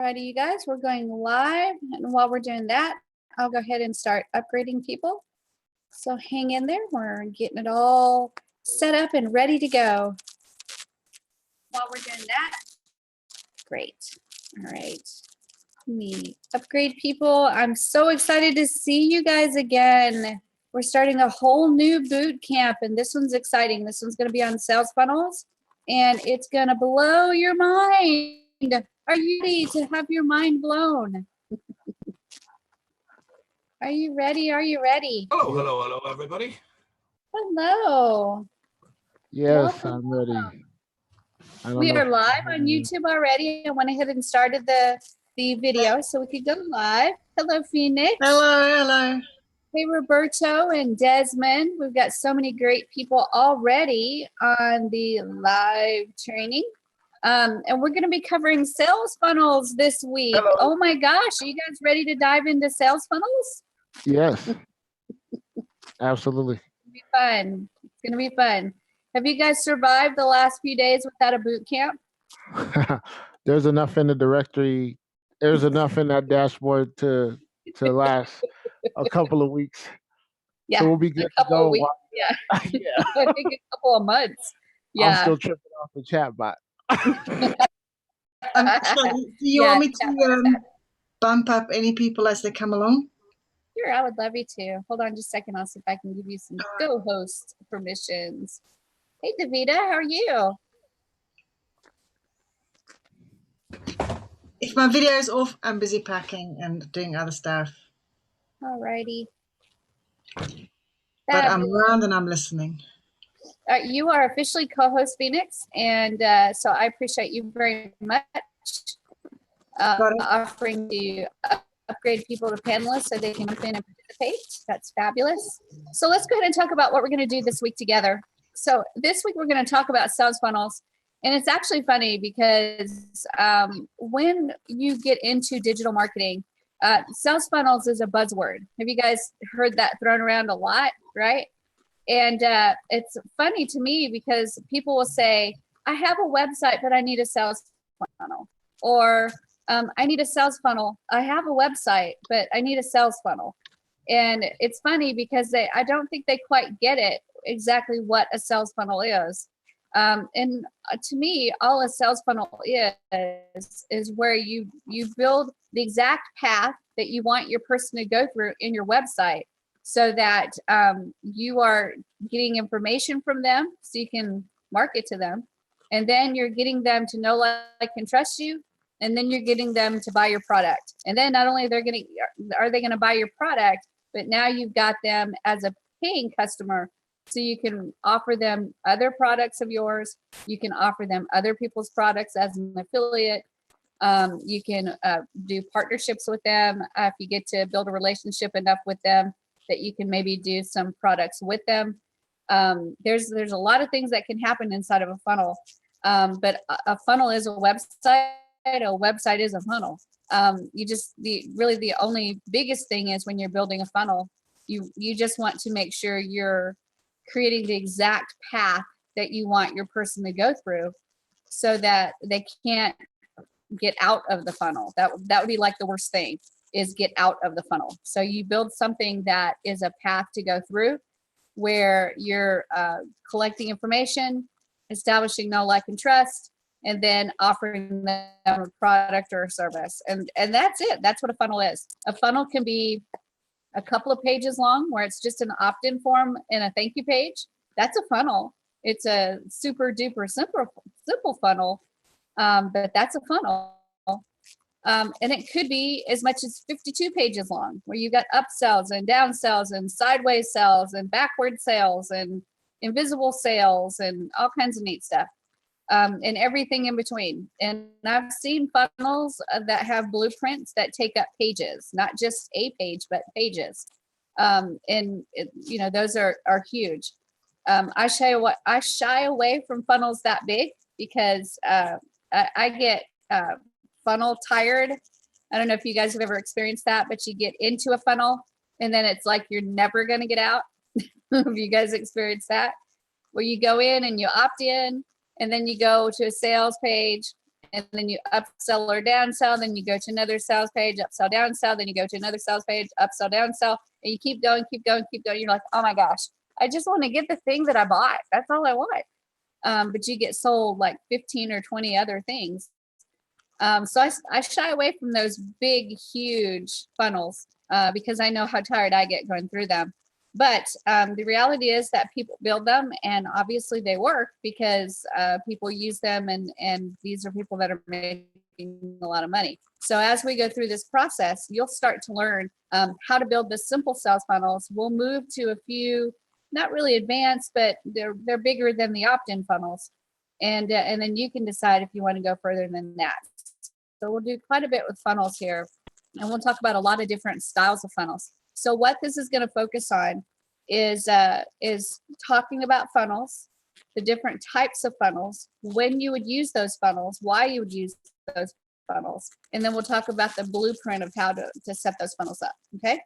Alrighty, you guys, we're going live. And while we're doing that, I'll go ahead and start upgrading people. So hang in there. We're getting it all set up and ready to go. While we're doing that, great. All right. Let me upgrade people. I'm so excited to see you guys again. We're starting a whole new boot camp, and this one's exciting. This one's going to be on sales funnels, and it's going to blow your mind. Are you ready to have your mind blown? Are you ready? Are you ready? Hello, hello, hello, everybody. Hello. Yes, Welcome. I'm ready. We are live on YouTube already. I went ahead and started the video so we could go live. Hello, Phoenix. Hello, hello. Hey, Roberto and Desmond. We've got so many great people already on the live training. And we're going to be covering sales funnels this week. Hello. Oh my gosh, are you guys ready to dive into sales funnels? Yes, absolutely. It's going to be fun. It's going to be fun. Have you guys survived the last few days without a boot camp? There's enough in the directory. There's enough in that dashboard to last a couple of weeks. Yeah, So we'll be good a to couple go. of weeks. Yeah. Yeah. I think a couple of months. Yeah. I'm still tripping off the chat bot. So do you want me to bump up any people as they come along? Sure, I would love you to. Hold on just a second. I'll see if I can give you some co-host permissions. Hey, Davida, how are you? If my video is off, I'm busy packing and doing other stuff. All righty. But I'm around and I'm listening. You are officially co-host, Phoenix, and so I appreciate you very much offering to upgrade people to panelists so they can jump in and participate. That's fabulous. So let's go ahead and talk about what we're going to do this week together. So this week we're going to talk about sales funnels, and it's actually funny because when you get into digital marketing, sales funnels is a buzzword. Have you guys heard that thrown around a lot, right? And it's funny to me because people will say, I have a website, but I need a sales funnel. Or I need a sales funnel. I have a website, but I need a sales funnel. And it's funny because I don't think they quite get it exactly what a sales funnel is. And to me, all a sales funnel is where you build the exact path that you want your person to go through in your website, so that you are getting information from them so you can market to them. And then you're getting them to know, like, and trust you. And then you're getting them to buy your product. And then not only are they going to buy your product, but now you've got them as a paying customer. So you can offer them other products of yours. You can offer them other people's products as an affiliate. You can do partnerships with them if you get to build a relationship enough with them that you can maybe do some products with them. There's a lot of things that can happen inside of a funnel, but a funnel is a website. A website is a funnel. The only biggest thing is when you're building a funnel, you just want to make sure you're creating the exact path that you want your person to go through, so that they can't get out of the funnel. That would be like the worst thing, is get out of the funnel. So you build something that is a path to go through, where you're collecting information, establishing know, like, and trust, and then offering them a product or a service. And that's it. That's what a funnel is. A funnel can be a couple of pages long, where it's just an opt-in form and a thank you page. That's a funnel. It's a super duper simple funnel, but that's a funnel. And it could be as much as 52 pages long, where you got upsells and downsells and sideways sales and backward sales and invisible sales and all kinds of neat stuff. And everything in between. And I've seen funnels that have blueprints that take up pages, not just a page, but pages. Those are huge. I shy away from funnels that big because I get funnel tired. I don't know if you guys have ever experienced that, but you get into a funnel and then it's like you're never going to get out. Have you guys experienced that? Where you go in and you opt in, and then you go to a sales page and then you upsell or downsell, then you go to another sales page, upsell, downsell, then you go to another sales page, upsell, downsell, and you keep going, keep going, keep going. You're like, oh my gosh, I just want to get the thing that I bought. That's all I want. But you get sold like 15 or 20 other things. So I shy away from those big, huge funnels because I know how tired I get going through them. But the reality is that people build them, and obviously they work because people use them, and these are people that are making a lot of money. So as we go through this process, you'll start to learn how to build the simple sales funnels. We'll move to a few, not really advanced, but they're bigger than the opt-in funnels, and then you can decide if you want to go further than that. So we'll do quite a bit with funnels here, and we'll talk about a lot of different styles of funnels. So what this is going to focus on is talking about funnels, the different types of funnels, when you would use those funnels, why you would use those funnels, and then we'll talk about the blueprint of how to set those funnels up. Okay,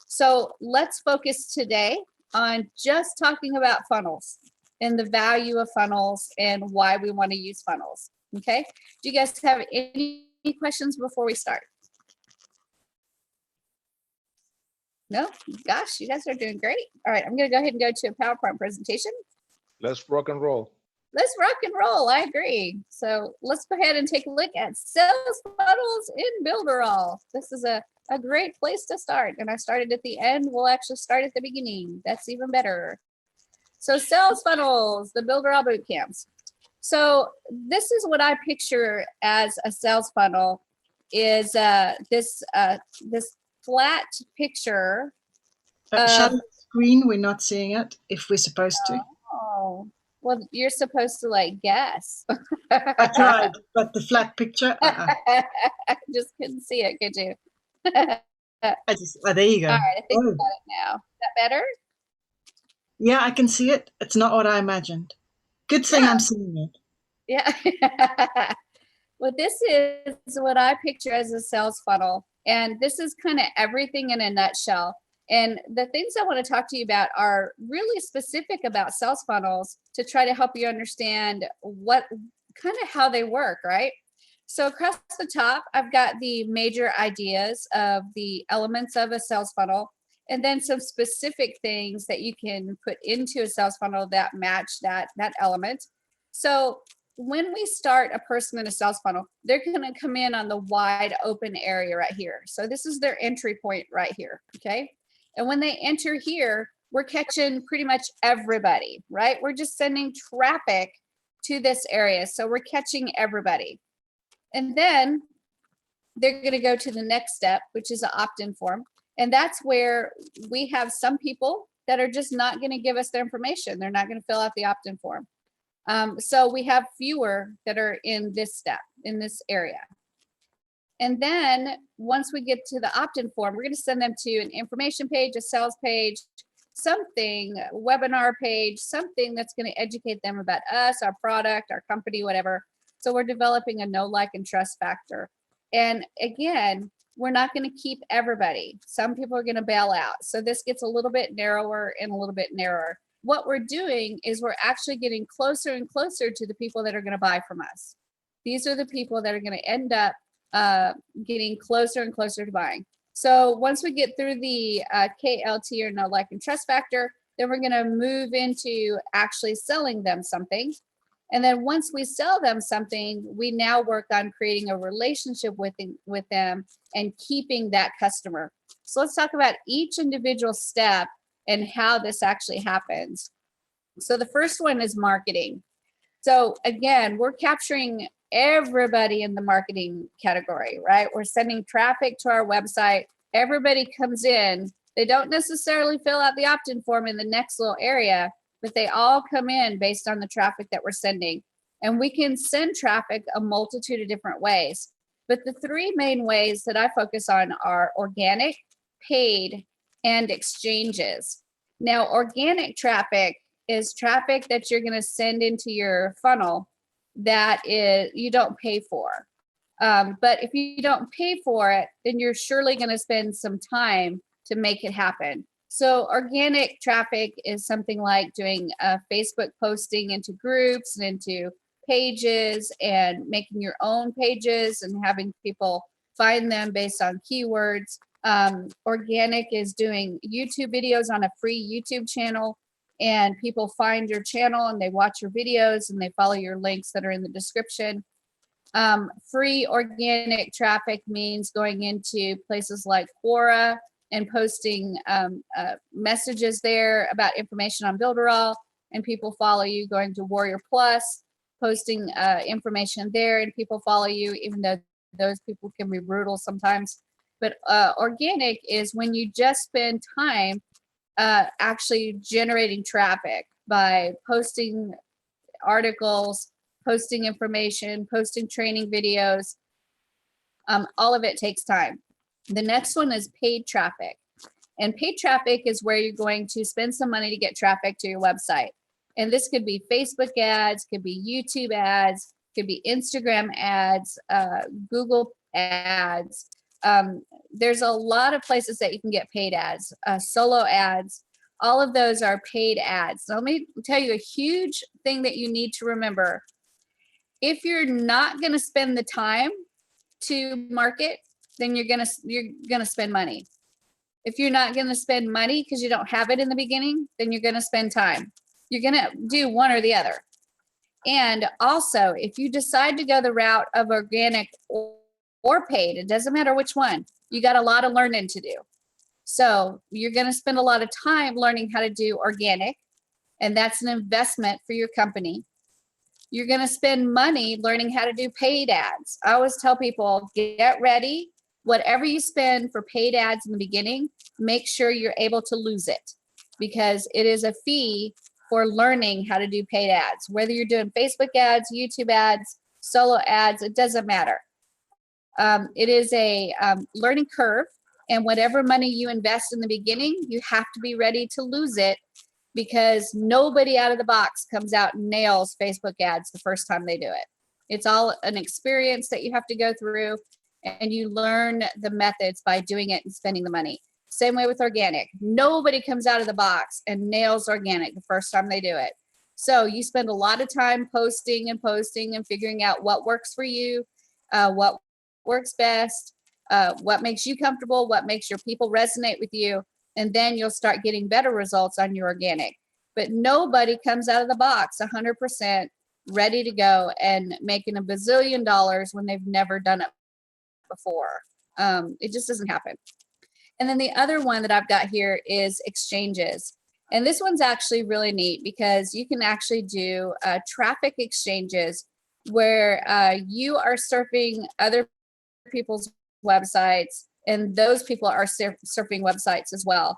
so let's focus today on just talking about funnels and the value of funnels and why we want to use funnels. Okay, do you guys have any questions before we start? No? Gosh, you guys are doing great. All right, I'm going to go ahead and go to a PowerPoint presentation. Let's rock and roll. Let's rock and roll. I agree. So let's go ahead and take a look at sales funnels in Builderall. This is a great place to start. And I started at the end. We'll actually start at the beginning. That's even better. So sales funnels, the Builderall boot camps. So this is what I picture as a sales funnel is this flat picture. Shut the screen. We're not seeing it if we're supposed to. Oh, well, you're supposed to like guess. I tried, but the flat picture. Just couldn't see it, could you? There you go. All right, I think I got it now. Is that better? Yeah, I can see it. It's not what I imagined. Good thing I'm seeing it. Yeah. Well, this is what I picture as a sales funnel. And this is kind of everything in a nutshell. And the things I want to talk to you about are really specific about sales funnels to try to help you understand what kind of how they work, right? So across the top, I've got the major ideas of the elements of a sales funnel, and then some specific things that you can put into a sales funnel that match that element. So when we start a person in a sales funnel, they're going to come in on the wide open area right here. So this is their entry point right here. Okay. And when they enter here, we're catching pretty much everybody, right? We're just sending traffic to this area. So we're catching everybody. And then they're going to go to the next step, which is an opt-in form. And that's where we have some people that are just not going to give us their information. They're not going to fill out the opt-in form. So we have fewer that are in this step, in this area. And then once we get to the opt-in form, we're going to send them to an information page, a sales page, something, a webinar page, something that's going to educate them about us, our product, our company, whatever. So we're developing a know, like, and trust factor. And again, we're not going to keep everybody. Some people are going to bail out. So this gets a little bit narrower and a little bit narrower. What we're doing is we're actually getting closer and closer to the people that are going to buy from us. These are the people that are going to end up getting closer and closer to buying. So once we get through the KLT or know, like, and trust factor, then we're going to move into actually selling them something. And then once we sell them something, we now work on creating a relationship with them and keeping that customer. So let's talk about each individual step and how this actually happens. So the first one is marketing. So again, we're capturing everybody in the marketing category, right? We're sending traffic to our website. Everybody comes in. They don't necessarily fill out the opt-in form in the next little area, but they all come in based on the traffic that we're sending. And we can send traffic a multitude of different ways. But the three main ways that I focus on are organic, paid, and exchanges. Now, organic traffic is traffic that you're going to send into your funnel that is you don't pay for. But if you don't pay for it, then you're surely going to spend some time to make it happen. So organic traffic is something like doing Facebook posting into groups and into pages and making your own pages and having people find them based on keywords. Organic is doing YouTube videos on a free YouTube channel, and people find your channel and they watch your videos and they follow your links that are in the description. Free organic traffic means going into places like Quora and posting messages there about information on Builderall, and people follow you. Going to Warrior Plus, posting information there, and people follow you, even though those people can be brutal sometimes. But organic is when you just spend time actually generating traffic by posting articles, posting information, posting training videos. All of it takes time. The next one is paid traffic. And paid traffic is where you're going to spend some money to get traffic to your website. And this could be Facebook ads, could be YouTube ads, could be Instagram ads, Google ads. There's a lot of places that you can get paid ads, solo ads. All of those are paid ads. So let me tell you a huge thing that you need to remember. If you're not going to spend the time to market, then you're gonna spend money. If you're not going to spend money because you don't have it in the beginning, then you're going to spend time. You're going to do one or the other. And also, if you decide to go the route of organic or paid, it doesn't matter which one, you got a lot of learning to do. So you're going to spend a lot of time learning how to do organic, and that's an investment for your company. You're going to spend money learning how to do paid ads. I always tell people, get ready. Whatever you spend for paid ads in the beginning, make sure you're able to lose it, because it is a fee for learning how to do paid ads. Whether you're doing Facebook ads, YouTube ads, solo ads, it doesn't matter. It is a learning curve, and whatever money you invest in the beginning, you have to be ready to lose it, because nobody out of the box comes out and nails Facebook ads the first time they do it. It's all an experience that you have to go through, and you learn the methods by doing it and spending the money. Same way with organic. Nobody comes out of the box and nails organic the first time they do it. So you spend a lot of time posting and figuring out what works for you, what works best, what makes you comfortable, what makes your people resonate with you, and then you'll start getting better results on your organic. But nobody comes out of the box 100% ready to go and making $1 bazillion when they've never done it before. It just doesn't happen. And then the other one that I've got here is exchanges. And this one's actually really neat, because you can actually do traffic exchanges where you are surfing other people's websites, and those people are surfing websites as well.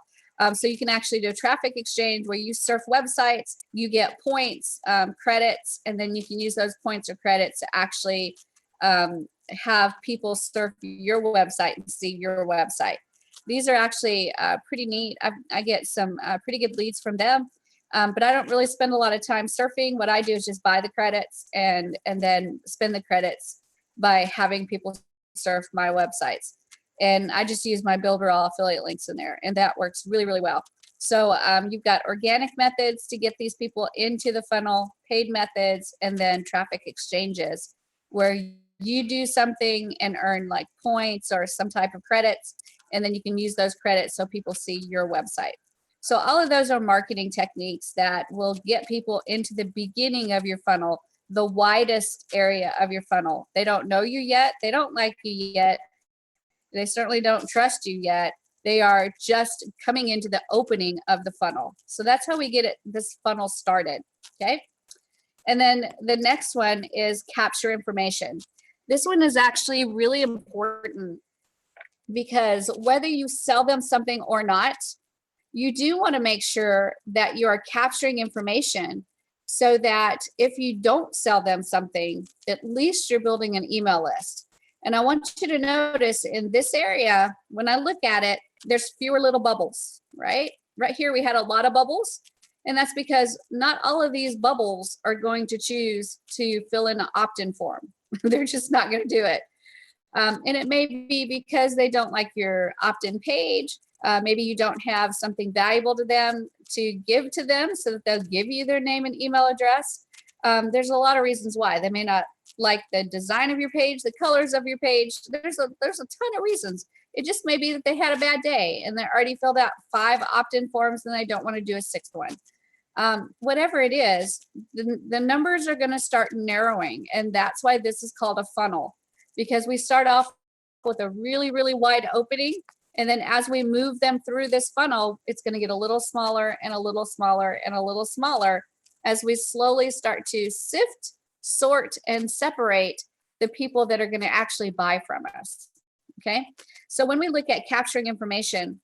So you can actually do a traffic exchange where you surf websites, you get points, credits, and then you can use those points or credits to actually have people surf your website and see your website. These are actually pretty neat. I get some pretty good leads from them, but I don't really spend a lot of time surfing. What I do is just buy the credits and then spend the credits by having people surf my websites. And I just use my Builderall affiliate links in there, and that works really, really well. So you've got organic methods to get these people into the funnel, paid methods, and then traffic exchanges where you do something and earn like points or some type of credits, and then you can use those credits so people see your website. So all of those are marketing techniques that will get people into the beginning of your funnel, the widest area of your funnel. They don't know you yet. They don't like you yet. They certainly don't trust you yet. They are just coming into the opening of the funnel. So that's how we get this funnel started, okay? And then the next one is capture information. This one is actually really important, because whether you sell them something or not, you do want to make sure that you are capturing information so that if you don't sell them something, at least you're building an email list. And I want you to notice in this area, when I look at it, there's fewer little bubbles, right? Right here, we had a lot of bubbles. And that's because not all of these bubbles are going to choose to fill in an opt-in form. They're just not going to do it. And it may be because they don't like your opt-in page. Maybe you don't have something valuable to them to give to them so that they'll give you their name and email address. there's a lot of reasons why. They may not like the design of your page, the colors of your page. There's a ton of reasons. It just may be that they had a bad day and they already filled out 5 opt-in forms and they don't want to do a 6th one. Whatever it is, the numbers are going to start narrowing. And that's why this is called a funnel, because we start off with a really, really wide opening. And then as we move them through this funnel, it's going to get a little smaller and a little smaller and a little smaller as we slowly start to sift, sort, and separate the people that are going to actually buy from us. Okay. So when we look at capturing information,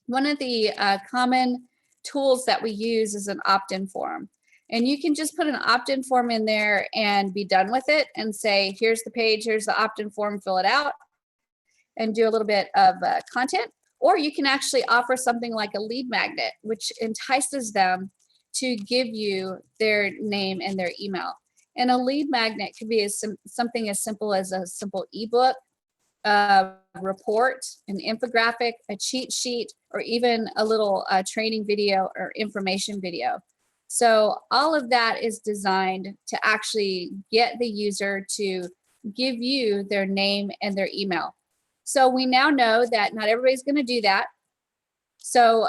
one of the common tools that we use is an opt-in form. And you can just put an opt-in form in there and be done with it and say, here's the page, here's the opt-in form, fill it out and do a little bit of content. Or you can actually offer something like a lead magnet, which entices them to give you their name and their email. And a lead magnet could be something as simple as a simple ebook, a report, an infographic, a cheat sheet, or even a little training video or information video. So all of that is designed to actually get the user to give you their name and their email. So we now know that not everybody's going to do that. So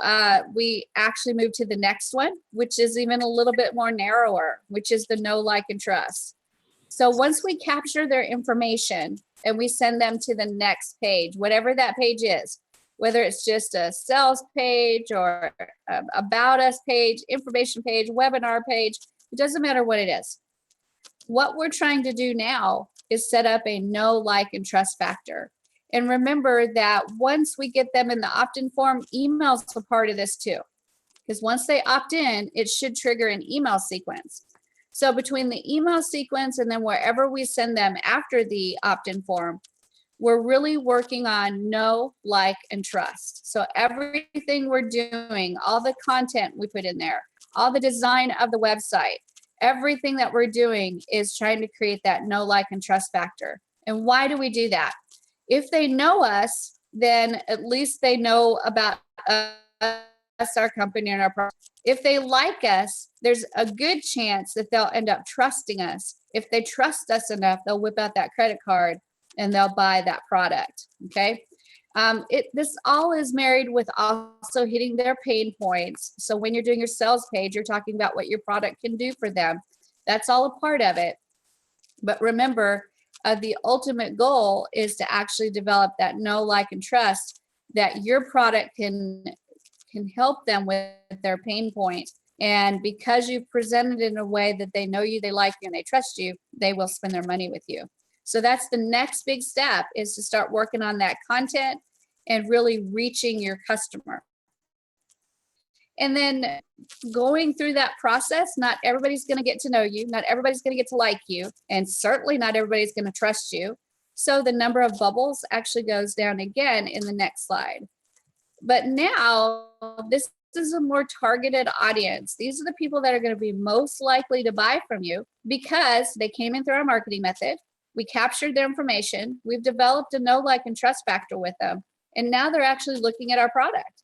we actually move to the next one, which is even a little bit more narrower, which is the know, like, and trust. So once we capture their information and we send them to the next page, whatever that page is, whether it's just a sales page or about us page, information page, webinar page, it doesn't matter what it is. What we're trying to do now is set up a know, like, and trust factor. And remember that once we get them in the opt-in form, emails are part of this too. Because once they opt in, it should trigger an email sequence. So between the email sequence and then wherever we send them after the opt-in form, we're really working on know, like, and trust. So everything we're doing, all the content we put in there, all the design of the website, everything that we're doing is trying to create that know, like, and trust factor. And why do we do that? If they know us, then at least they know about us, our company, and our product. If they like us, there's a good chance that they'll end up trusting us. If they trust us enough, they'll whip out that credit card and they'll buy that product. Okay. This all is married with also hitting their pain points. So when you're doing your sales page, you're talking about what your product can do for them. That's all a part of it. But remember, the ultimate goal is to actually develop that know, like, and trust that your product can help them with their pain point. And because you've presented it in a way that they know you, they like you, and they trust you, they will spend their money with you. So that's the next big step, is to start working on that content and really reaching your customer. And then going through that process, not everybody's going to get to know you. Not everybody's going to get to like you. And certainly not everybody's going to trust you. So the number of bubbles actually goes down again in the next slide. But now this is a more targeted audience. These are the people that are going to be most likely to buy from you because they came in through our marketing method. We captured their information. We've developed a know, like, and trust factor with them. And now they're actually looking at our product.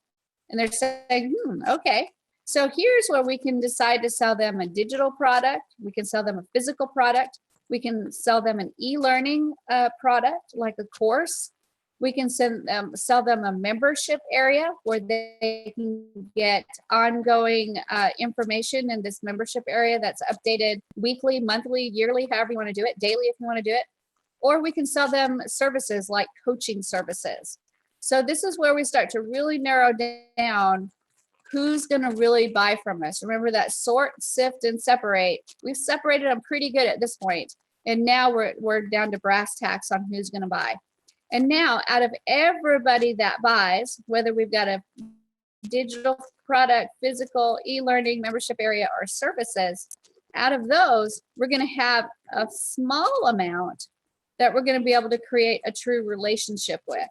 And they're saying, okay. So here's where we can decide to sell them a digital product. We can sell them a physical product. We can sell them an e-learning product, like a course. We can sell them a membership area where they can get ongoing information in this membership area that's updated weekly, monthly, yearly, however you want to do it, daily if you want to do it. Or we can sell them services like coaching services. So this is where we start to really narrow down who's going to really buy from us. Remember that sort, sift, and separate. We've separated them pretty good at this point. And now we're down to brass tacks on who's going to buy. And now out of everybody that buys, whether we've got a digital product, physical, e-learning, membership area, or services, out of those, we're going to have a small amount that we're going to be able to create a true relationship with.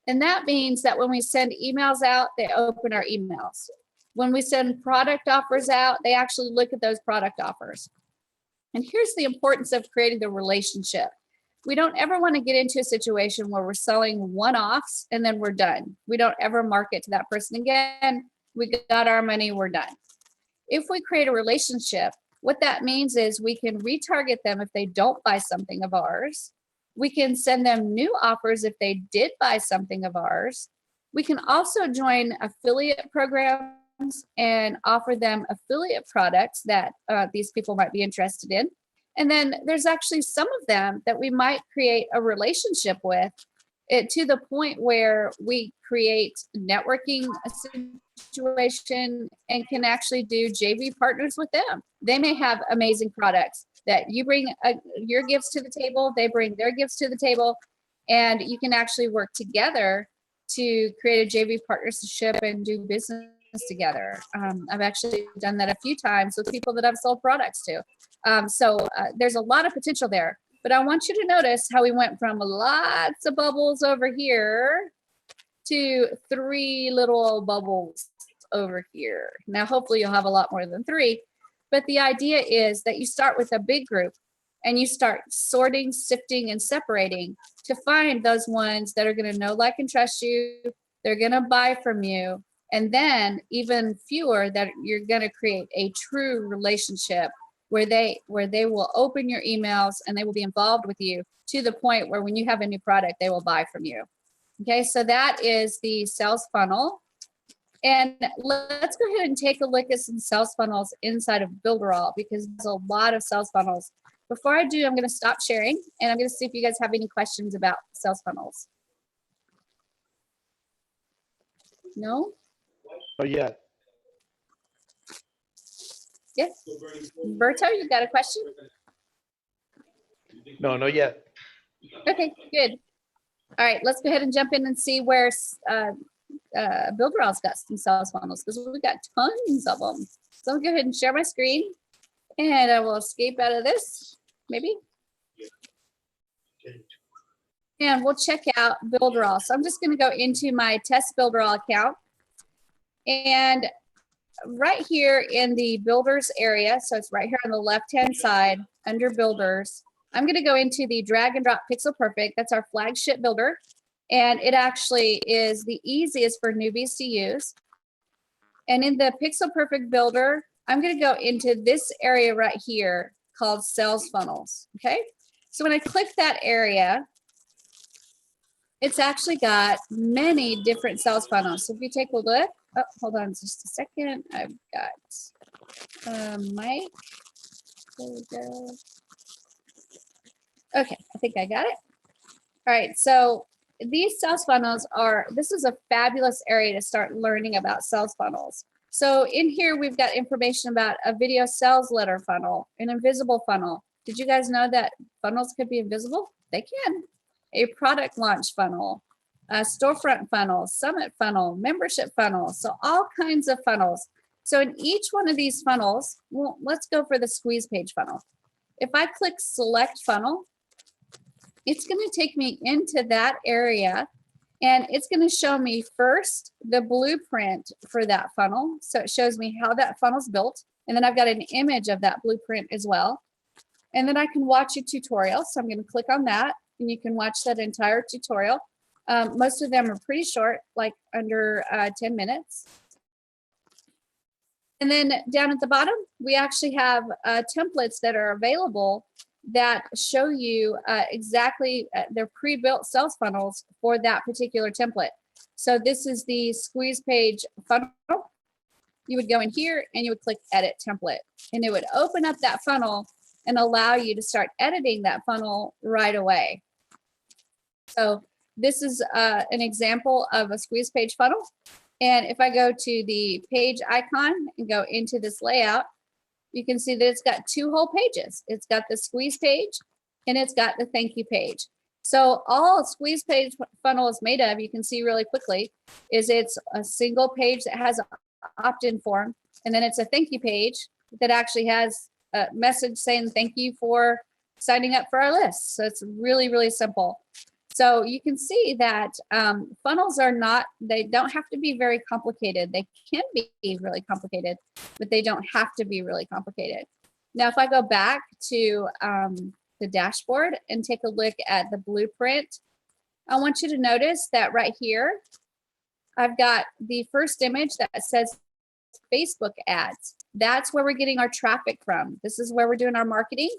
And that means that when we send emails out, they open our emails. When we send product offers out, they actually look at those product offers. And here's the importance of creating the relationship. We don't ever want to get into a situation where we're selling one-offs and then we're done. We don't ever market to that person again. We got our money, we're done. If we create a relationship, What that means is we can retarget them if they don't buy something of ours. We can send them new offers if they did buy something of ours. We can also join affiliate programs and offer them affiliate products that these people might be interested in. And then there's actually some of them that we might create a relationship with, to the point where we create networking situation and can actually do JV partners with them. They may have amazing products that you bring your gifts to the table, they bring their gifts to the table, and you can actually work together to create a JV partnership and do business together. I've actually done that a few times with people that I've sold products to. So there's a lot of potential there. But I want you to notice how we went from lots of bubbles over here to 3 little bubbles over here. Now, hopefully you'll have a lot more than 3. But the idea is that you start with a big group and you start sorting, sifting, and separating to find those ones that are going to know, like, and trust you. They're going to buy from you. And then even fewer that you're going to create a true relationship where they will open your emails and they will be involved with you to the point where when you have a new product, they will buy from you. Okay, so that is the sales funnel. And let's go ahead and take a look at some sales funnels inside of Builderall, because there's a lot of sales funnels. Before I do, I'm going to stop sharing and I'm going to see if you guys have any questions about sales funnels. No? Not yet. Yes. Berto, you got a question? No, not yet. Okay, good. All right, let's go ahead and jump in and see where Builderall's got some sales funnels, because we've got tons of them. So I'll go ahead and share my screen and I will escape out of this, maybe. And we'll check out Builderall. So I'm just going to go into my test Builderall account. And right here in the builders area, so it's right here on the left-hand side under builders, I'm going to go into the drag and drop Pixel Perfect. That's our flagship builder. And it actually is the easiest for newbies to use. And in the Pixel Perfect builder, I'm going to go into this area right here called sales funnels. Okay. So when I click that area, it's actually got many different sales funnels. So if you take a look, oh, hold on just a second. I've got Mike. There we go. Okay, I think I got it. All right, so these sales funnels this is a fabulous area to start learning about sales funnels. So in here, we've got information about a video sales letter funnel, an invisible funnel. Did you guys know that funnels could be invisible? They can. A product launch funnel, a storefront funnel, summit funnel, membership funnel. So all kinds of funnels. So in each one of these funnels, well, let's go for the squeeze page funnel. If I click select funnel, it's going to take me into that area and it's going to show me first the blueprint for that funnel. So it shows me how that funnel's built. And then I've got an image of that blueprint as well. And then I can watch a tutorial. So I'm going to click on that and you can watch that entire tutorial. Most of them are pretty short, like under 10 minutes. And then down at the bottom, we actually have templates that are available that show you exactly their pre-built sales funnels for that particular template. So this is the squeeze page funnel. You would go in here and you would click edit template and it would open up that funnel and allow you to start editing that funnel right away. So this is an example of a squeeze page funnel. And if I go to the page icon and go into this layout, you can see that it's got 2 whole pages. It's got the squeeze page and it's got the thank you page. So all a squeeze page funnel is made of, you can see really quickly, is it's a single page that has an opt-in form. And then it's a thank you page that actually has a message saying thank you for signing up for our list. So it's really, really simple. So you can see that funnels they don't have to be very complicated. They can be really complicated, but they don't have to be really complicated. Now, if I go back to the dashboard and take a look at the blueprint, I want you to notice that right here, I've got the first image that says Facebook ads. That's where we're getting our traffic from. This is where we're doing our marketing.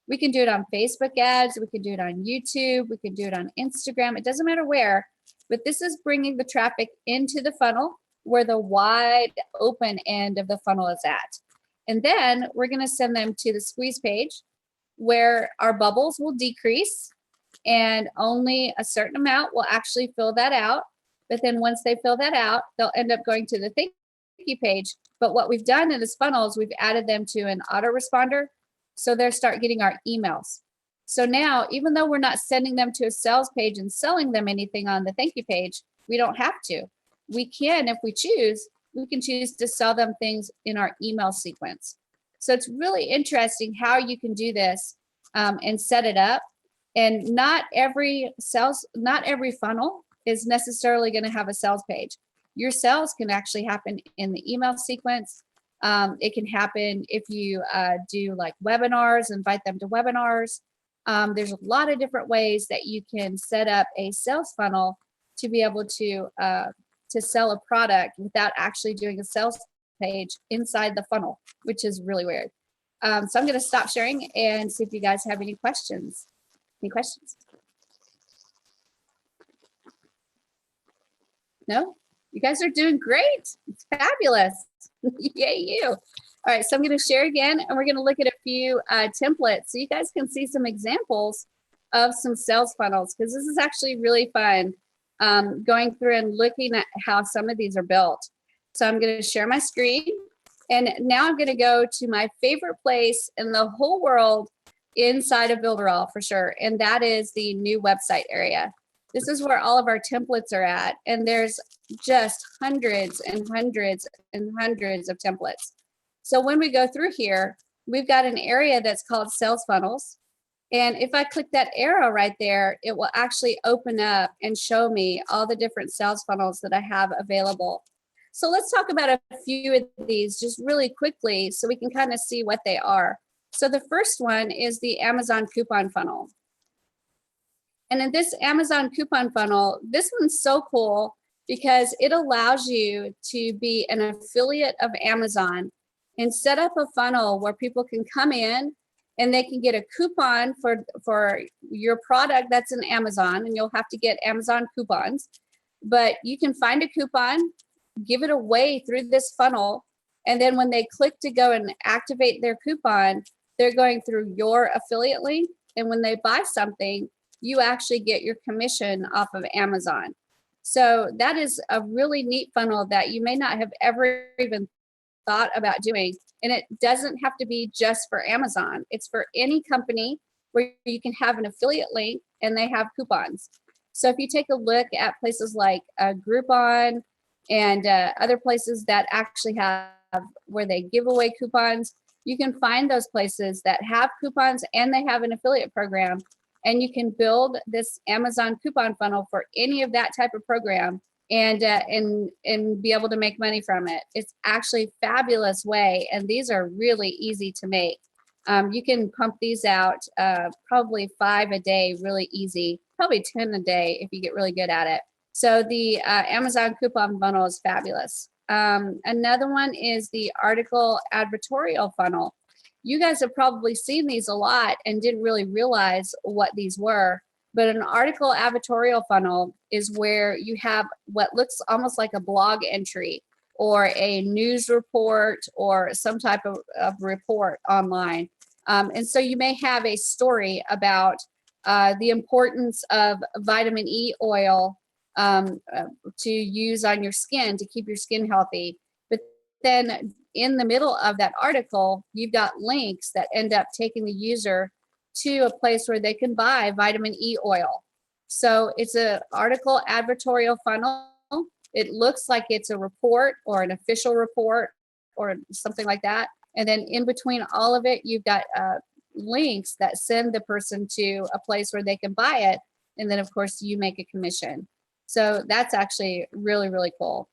We can do it on Facebook ads. We can do it on YouTube. We can do it on Instagram. It doesn't matter where, but this is bringing the traffic into the funnel where the wide open end of the funnel is at. And then we're going to send them to the squeeze page where our bubbles will decrease and only a certain amount will actually fill that out. But then once they fill that out, they'll end up going to the thank you page. But what we've done in this funnel is we've added them to an autoresponder. So they'll start getting our emails. So now, even though we're not sending them to a sales page and selling them anything on the thank you page, we don't have to. We can, if we choose, we can choose to sell them things in our email sequence. So it's really interesting how you can do this and set it up. And not every funnel is necessarily going to have a sales page. Your sales can actually happen in the email sequence. It can happen if you do like webinars, invite them to webinars. There's a lot of different ways that you can set up a sales funnel to be able to sell a product without actually doing a sales page inside the funnel, which is really weird. So I'm going to stop sharing and see if you guys have any questions. Any questions? No? You guys are doing great. It's fabulous. Yay, you. All right, so I'm going to share again, and we're going to look at a few templates so you guys can see some examples of some sales funnels, because this is actually really fun going through and looking at how some of these are built. So I'm going to share my screen, and now I'm going to go to my favorite place in the whole world inside of Builderall for sure, and that is the new website area. This is where all of our templates are at, and there's just hundreds and hundreds and hundreds of templates. So when we go through here, we've got an area that's called sales funnels. And if I click that arrow right there, it will actually open up and show me all the different sales funnels that I have available. So let's talk about a few of these just really quickly so we can kind of see what they are. So the first one is the Amazon coupon funnel. And in this Amazon coupon funnel, this one's so cool because it allows you to be an affiliate of Amazon and set up a funnel where people can come in and they can get a coupon for your product that's in Amazon, and you'll have to get Amazon coupons. But you can find a coupon, give it away through this funnel, and then when they click to go and activate their coupon, they're going through your affiliate link. And when they buy something, you actually get your commission off of Amazon. So that is a really neat funnel that you may not have ever even thought about doing. And it doesn't have to be just for Amazon. It's for any company where you can have an affiliate link and they have coupons. So if you take a look at places like Groupon and other places that actually have where they give away coupons, you can find those places that have coupons and they have an affiliate program. And you can build this Amazon coupon funnel for any of that type of program and be able to make money from it. It's actually a fabulous way, and these are really easy to make. You can pump these out probably 5 a day, really easy, probably 10 a day if you get really good at it. So the Amazon coupon funnel is fabulous. Another one is the article advertorial funnel. You guys have probably seen these a lot and didn't really realize what these were. But an article advertorial funnel is where you have what looks almost like a blog entry or a news report or some type of report online. And so you may have a story about the importance of vitamin E oil to use on your skin to keep your skin healthy. But then in the middle of that article, you've got links that end up taking the user to a place where they can buy vitamin E oil. So it's an article advertorial funnel. It looks like it's a report or an official report or something like that. And then in between all of it, you've got links that send the person to a place where they can buy it. And then of course you make a commission. So that's actually really, really cool.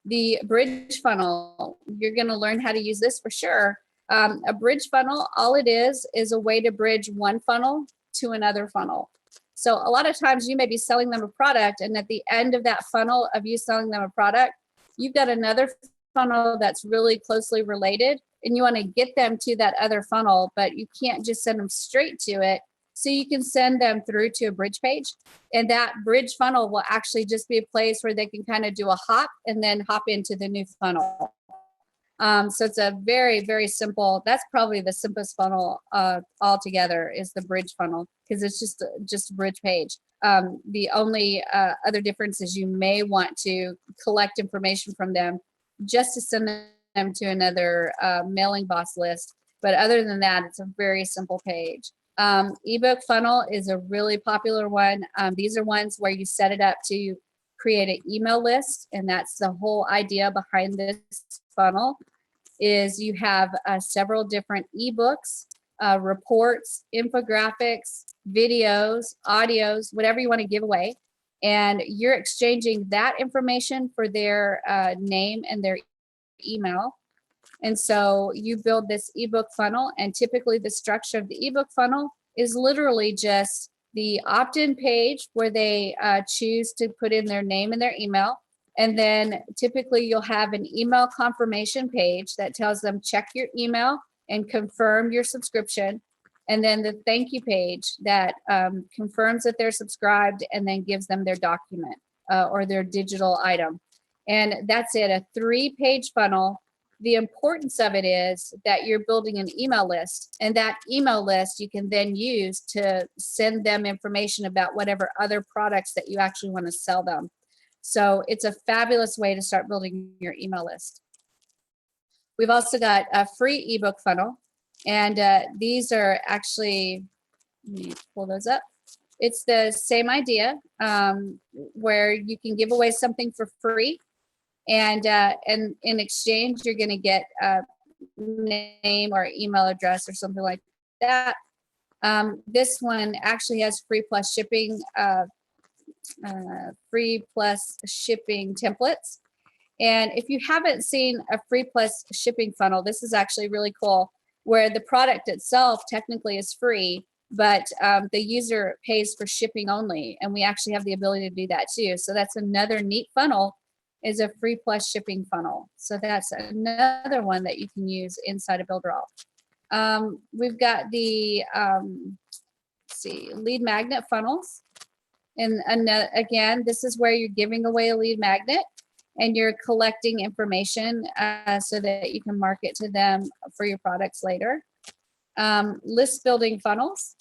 The bridge funnel, you're going to learn how to use this for sure. A bridge funnel, all it is a way to bridge one funnel to another funnel. So a lot of times you may be selling them a product, and at the end of that funnel of you selling them a product, you've got another funnel that's really closely related, and you want to get them to that other funnel, but you can't just send them straight to it. So you can send them through to a bridge page, and that bridge funnel will actually just be a place where they can kind of do a hop and then hop into the new funnel. So it's a very, very simple, that's probably the simplest funnel altogether, is the bridge funnel, because it's just a bridge page. The only other difference is you may want to collect information from them just to send them to another mailing boss list. But other than that, it's a very simple page. Ebook funnel is a really popular one. These are ones where you set it up to create an email list, and that's the whole idea behind this funnel. Is you have several different ebooks, reports, infographics, videos, audios, whatever you want to give away, and you're exchanging that information for their name and their email. And so you build this ebook funnel, and typically the structure of the ebook funnel is literally just the opt-in page where they choose to put in their name and their email. And then typically you'll have an email confirmation page that tells them check your email and confirm your subscription. And then the thank you page that confirms that they're subscribed and then gives them their document or their digital item. And that's it, a 3-page funnel. The importance of it is that you're building an email list, and that email list you can then use to send them information about whatever other products that you actually want to sell them. So it's a fabulous way to start building your email list. We've also got a free ebook funnel, and these are actually, let me pull those up. It's the same idea where you can give away something for free, and in exchange you're going to get a name or email address or something like that. This one actually has free plus shipping templates. And if you haven't seen a free plus shipping funnel, this is actually really cool, where the product itself technically is free, but the user pays for shipping only. And we actually have the ability to do that too. So that's another neat funnel, is a free plus shipping funnel. So that's another one that you can use inside of Builderall. We've got the lead magnet funnels. And again, this is where you're giving away a lead magnet and you're collecting information so that you can market to them for your products later. List building funnels.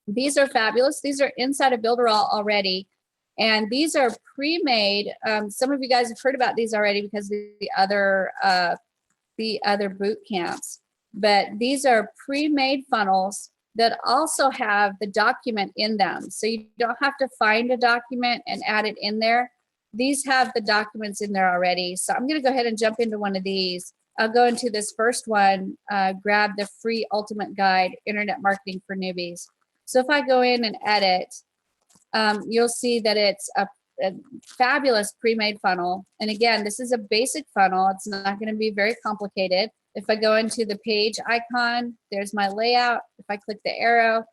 These are fabulous. These are inside of Builderall already. And these are pre-made. Some of you guys have heard about these already because of the other boot camps. But these are pre-made funnels that also have the document in them. So you don't have to find a document and add it in there. These have the documents in there already. So I'm going to go ahead and jump into one of these. I'll go into this first one, grab the free ultimate guide, internet marketing for newbies. So if I go in and edit, you'll see that it's a fabulous pre-made funnel. And again, this is a basic funnel. It's not going to be very complicated. If I go into the page icon, there's my layout. If I click the arrow,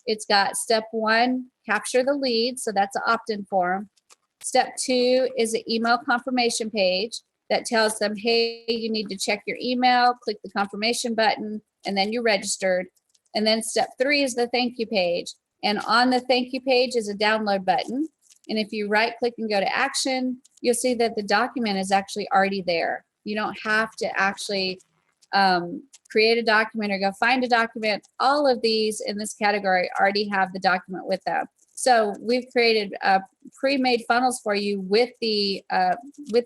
it's got step 1, capture the lead. So that's an opt-in form. Step 2 is an email confirmation page that tells them, hey, you need to check your email, click the confirmation button, and then you're registered. And then step 3 is the thank you page. And on the thank you page is a download button. And if you right click and go to action, you'll see that the document is actually already there. You don't have to actually create a document or go find a document. All of these in this category already have the document with them. So we've created pre-made funnels for you with the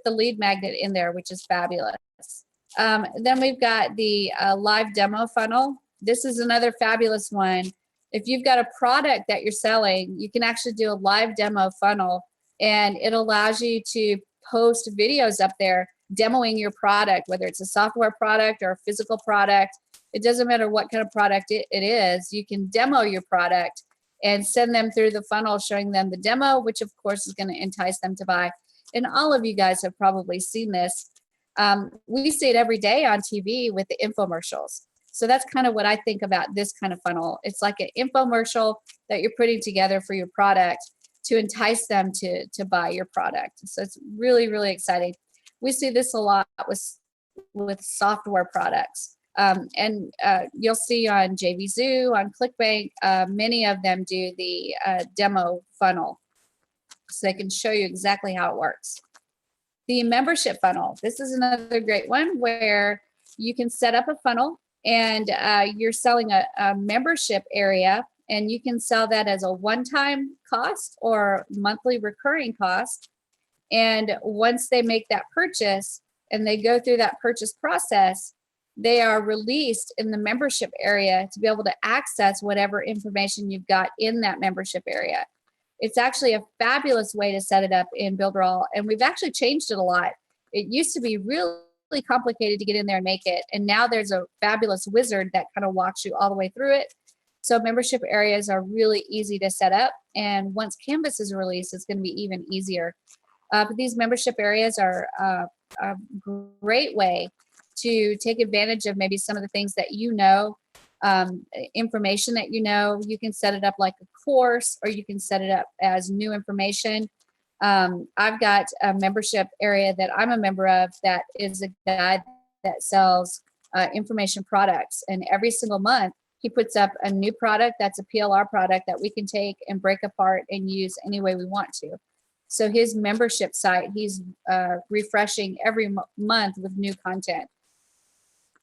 lead magnet in there, which is fabulous. Then we've got the live demo funnel. This is another fabulous one. If you've got a product that you're selling, you can actually do a live demo funnel, and it allows you to post videos up there demoing your product, whether it's a software product or a physical product. It doesn't matter what kind of product it is. You can demo your product and send them through the funnel showing them the demo, which of course is going to entice them to buy. And all of you guys have probably seen this. We see it every day on TV with the infomercials. So that's kind of what I think about this kind of funnel. It's like an infomercial that you're putting together for your product to entice them to buy your product. So it's really, really exciting. We see this a lot with software products. And you'll see on JVZoo, on ClickBank, many of them do the demo funnel, so they can show you exactly how it works. The membership funnel. This is another great one where you can set up a funnel and you're selling a membership area, and you can sell that as a one-time cost or monthly recurring cost. And once they make that purchase and they go through that purchase process, they are released in the membership area to be able to access whatever information you've got in that membership area. It's actually a fabulous way to set it up in Builderall, and we've actually changed it a lot. It used to be really complicated to get in there and make it, and now there's a fabulous wizard that kind of walks you all the way through it. So membership areas are really easy to set up, and once Canvas is released, it's going to be even easier. But these membership areas are a great way to take advantage of maybe some of the things that you know, information that you know. You can set it up like a course, or you can set it up as new information. I've got a membership area that I'm a member of that is a guy that sells information products, and every single month he puts up a new product that's a PLR product that we can take and break apart and use any way we want to. So his membership site, he's refreshing every month with new content,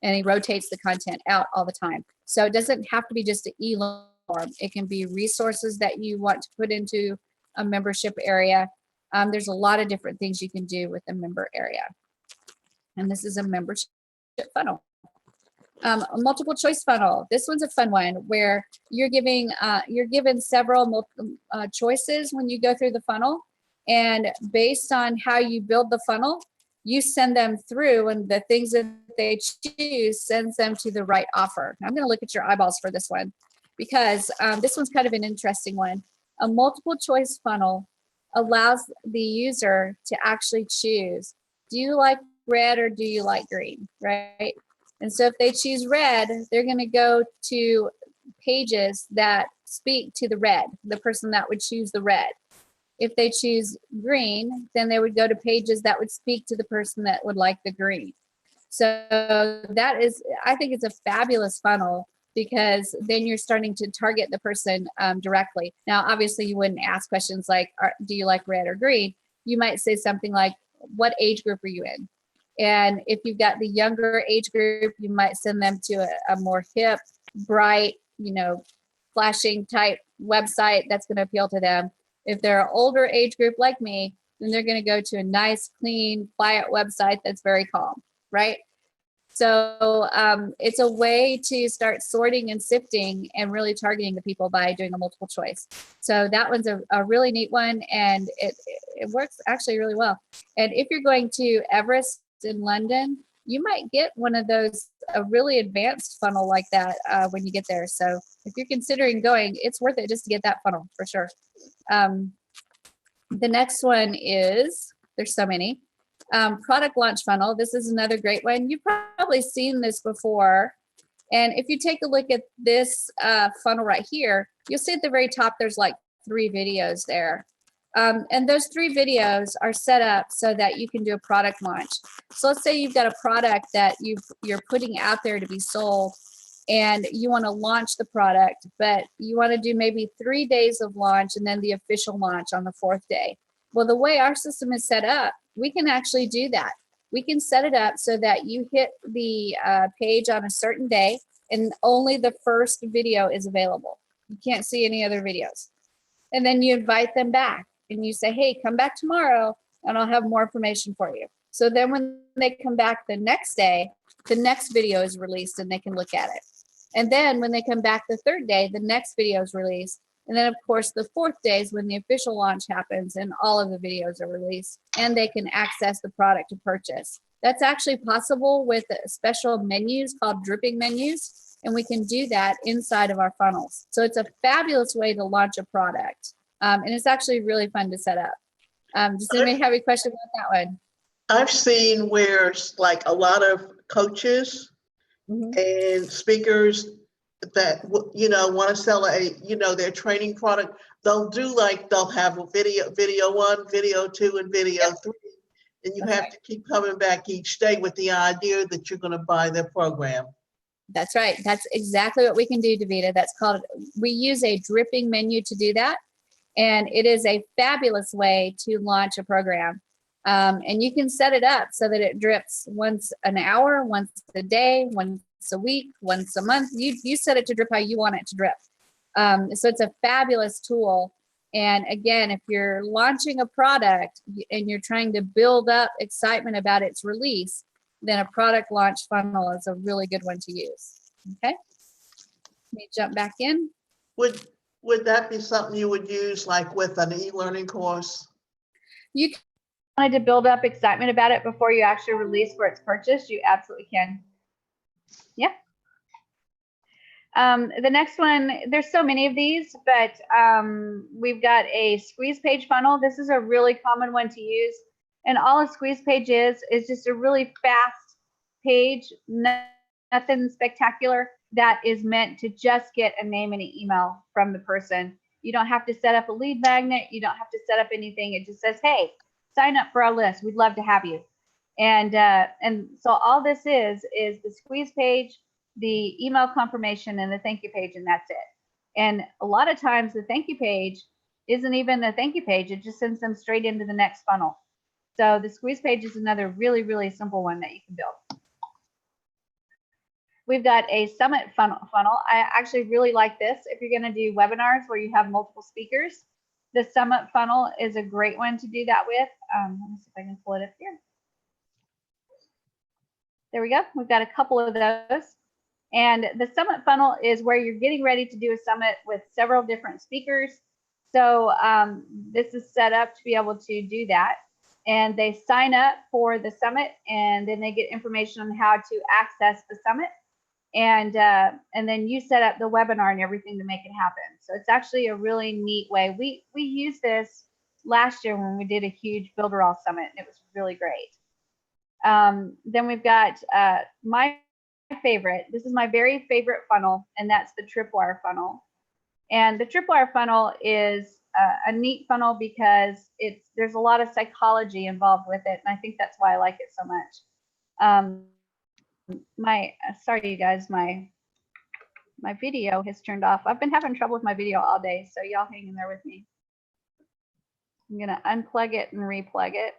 and he rotates the content out all the time. So it doesn't have to be just an e-learning form. It can be resources that you want to put into a membership area. There's a lot of different things you can do with a member area. And this is a membership funnel. A multiple choice funnel. This one's a fun one where you're given several choices when you go through the funnel, and based on how you build the funnel, you send them through, and the things that they choose sends them to the right offer. I'm going to look at your eyeballs for this one, because this one's kind of an interesting one. A multiple choice funnel allows the user to actually choose, do you like red or do you like green, right? And so if they choose red, they're going to go to pages that speak to the red, the person that would choose the red. If they choose green, then they would go to pages that would speak to the person that would like the green. So that is, I think it's a fabulous funnel, because then you're starting to target the person directly. Now, obviously you wouldn't ask questions like, do you like red or green? You might say something like, what age group are you in? And if you've got the younger age group, you might send them to a more hip, bright, flashing type website that's going to appeal to them. If they're an older age group like me, then they're going to go to a nice, clean, quiet website that's very calm, right? So it's a way to start sorting and sifting and really targeting the people by doing a multiple choice. So that one's a really neat one, and it works actually really well. And if you're going to Everest in London, you might get one of those, a really advanced funnel like that when you get there. So if you're considering going, it's worth it just to get that funnel for sure. The next one is, there's so many, product launch funnel. This is another great one. You've probably seen this before. And if you take a look at this funnel right here, you'll see at the very top, there's like 3 videos there. And those 3 videos are set up so that you can do a product launch. So let's say you've got a product that you're putting out there to be sold, and you want to launch the product, but you want to do maybe 3 days of launch and then the official launch on the 4th day. Well, the way our system is set up, we can actually do that. We can set it up so that you hit the page on a certain day and only the first video is available. You can't see any other videos. And then you invite them back and you say, hey, come back tomorrow and I'll have more information for you. So then when they come back the next day, the next video is released and they can look at it. And then when they come back the 3rd day, the next video is released. And then of course the 4th day is when the official launch happens and all of the videos are released and they can access the product to purchase. That's actually possible with special menus called dripping menus. And we can do that inside of our funnels. So it's a fabulous way to launch a product. And it's actually really fun to set up. Does anybody have any question about that one? I've seen where like a lot of coaches and speakers that want to sell their training product. They'll have a video 1, video 2, and video 3, And you That's have right. to keep coming back each day with the idea that you're gonna buy their program. That's right. That's exactly what we can do, Davita. That's called, we use a dripping menu to do that. And it is a fabulous way to launch a program. And you can set it up so that it drips once an hour, once a day, once a week, once a month. You set it to drip how you want it to drip. So it's a fabulous tool. And again, if you're launching a product and you're trying to build up excitement about its release, then a product launch funnel is a really good one to use. Okay. Let me jump back in. Would that be something you would use like with an e-learning course? You wanted to build up excitement about it before you actually release for its purchase, you absolutely can. Yeah. The next one, there's so many of these, but we've got a squeeze page funnel. This is a really common one to use. And all a squeeze page is just a really fast page, nothing spectacular, that is meant to just get a name and an email from the person. You don't have to set up a lead magnet. You don't have to set up anything. It just says, hey, sign up for our list. We'd love to have you. And so all this is the squeeze page, the email confirmation, and the thank you page, and that's it. And a lot of times the thank you page isn't even a thank you page. It just sends them straight into the next funnel. So the squeeze page is another really, really simple one that you can build. We've got a summit funnel. I actually really like this. If you're going to do webinars where you have multiple speakers, the summit funnel is a great one to do that with. Let me see if I can pull it up here. There we go. We've got a couple of those. And the summit funnel is where you're getting ready to do a summit with several different speakers. So this is set up to be able to do that. And they sign up for the summit, and then they get information on how to access the summit. And then you set up the webinar and everything to make it happen. So it's actually a really neat way. We used this last year when we did a huge Builderall summit, and it was really great. Then we've got my favorite. This is my very favorite funnel, and that's the Tripwire funnel. And the Tripwire funnel is a neat funnel because there's a lot of psychology involved with it, and I think that's why I like it so much. Sorry, you guys, my video has turned off. I've been having trouble with my video all day, so y'all hang in there with me. I'm gonna unplug it and replug it.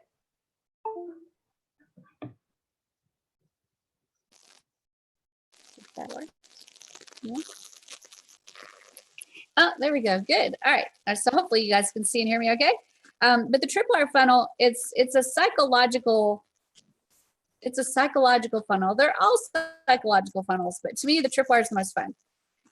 Does that work? Yeah. Oh, there we go. Good. All right. So hopefully you guys can see and hear me okay. But the Tripwire funnel, it's a psychological funnel. They're all psychological funnels, but to me, the Tripwire is the most fun.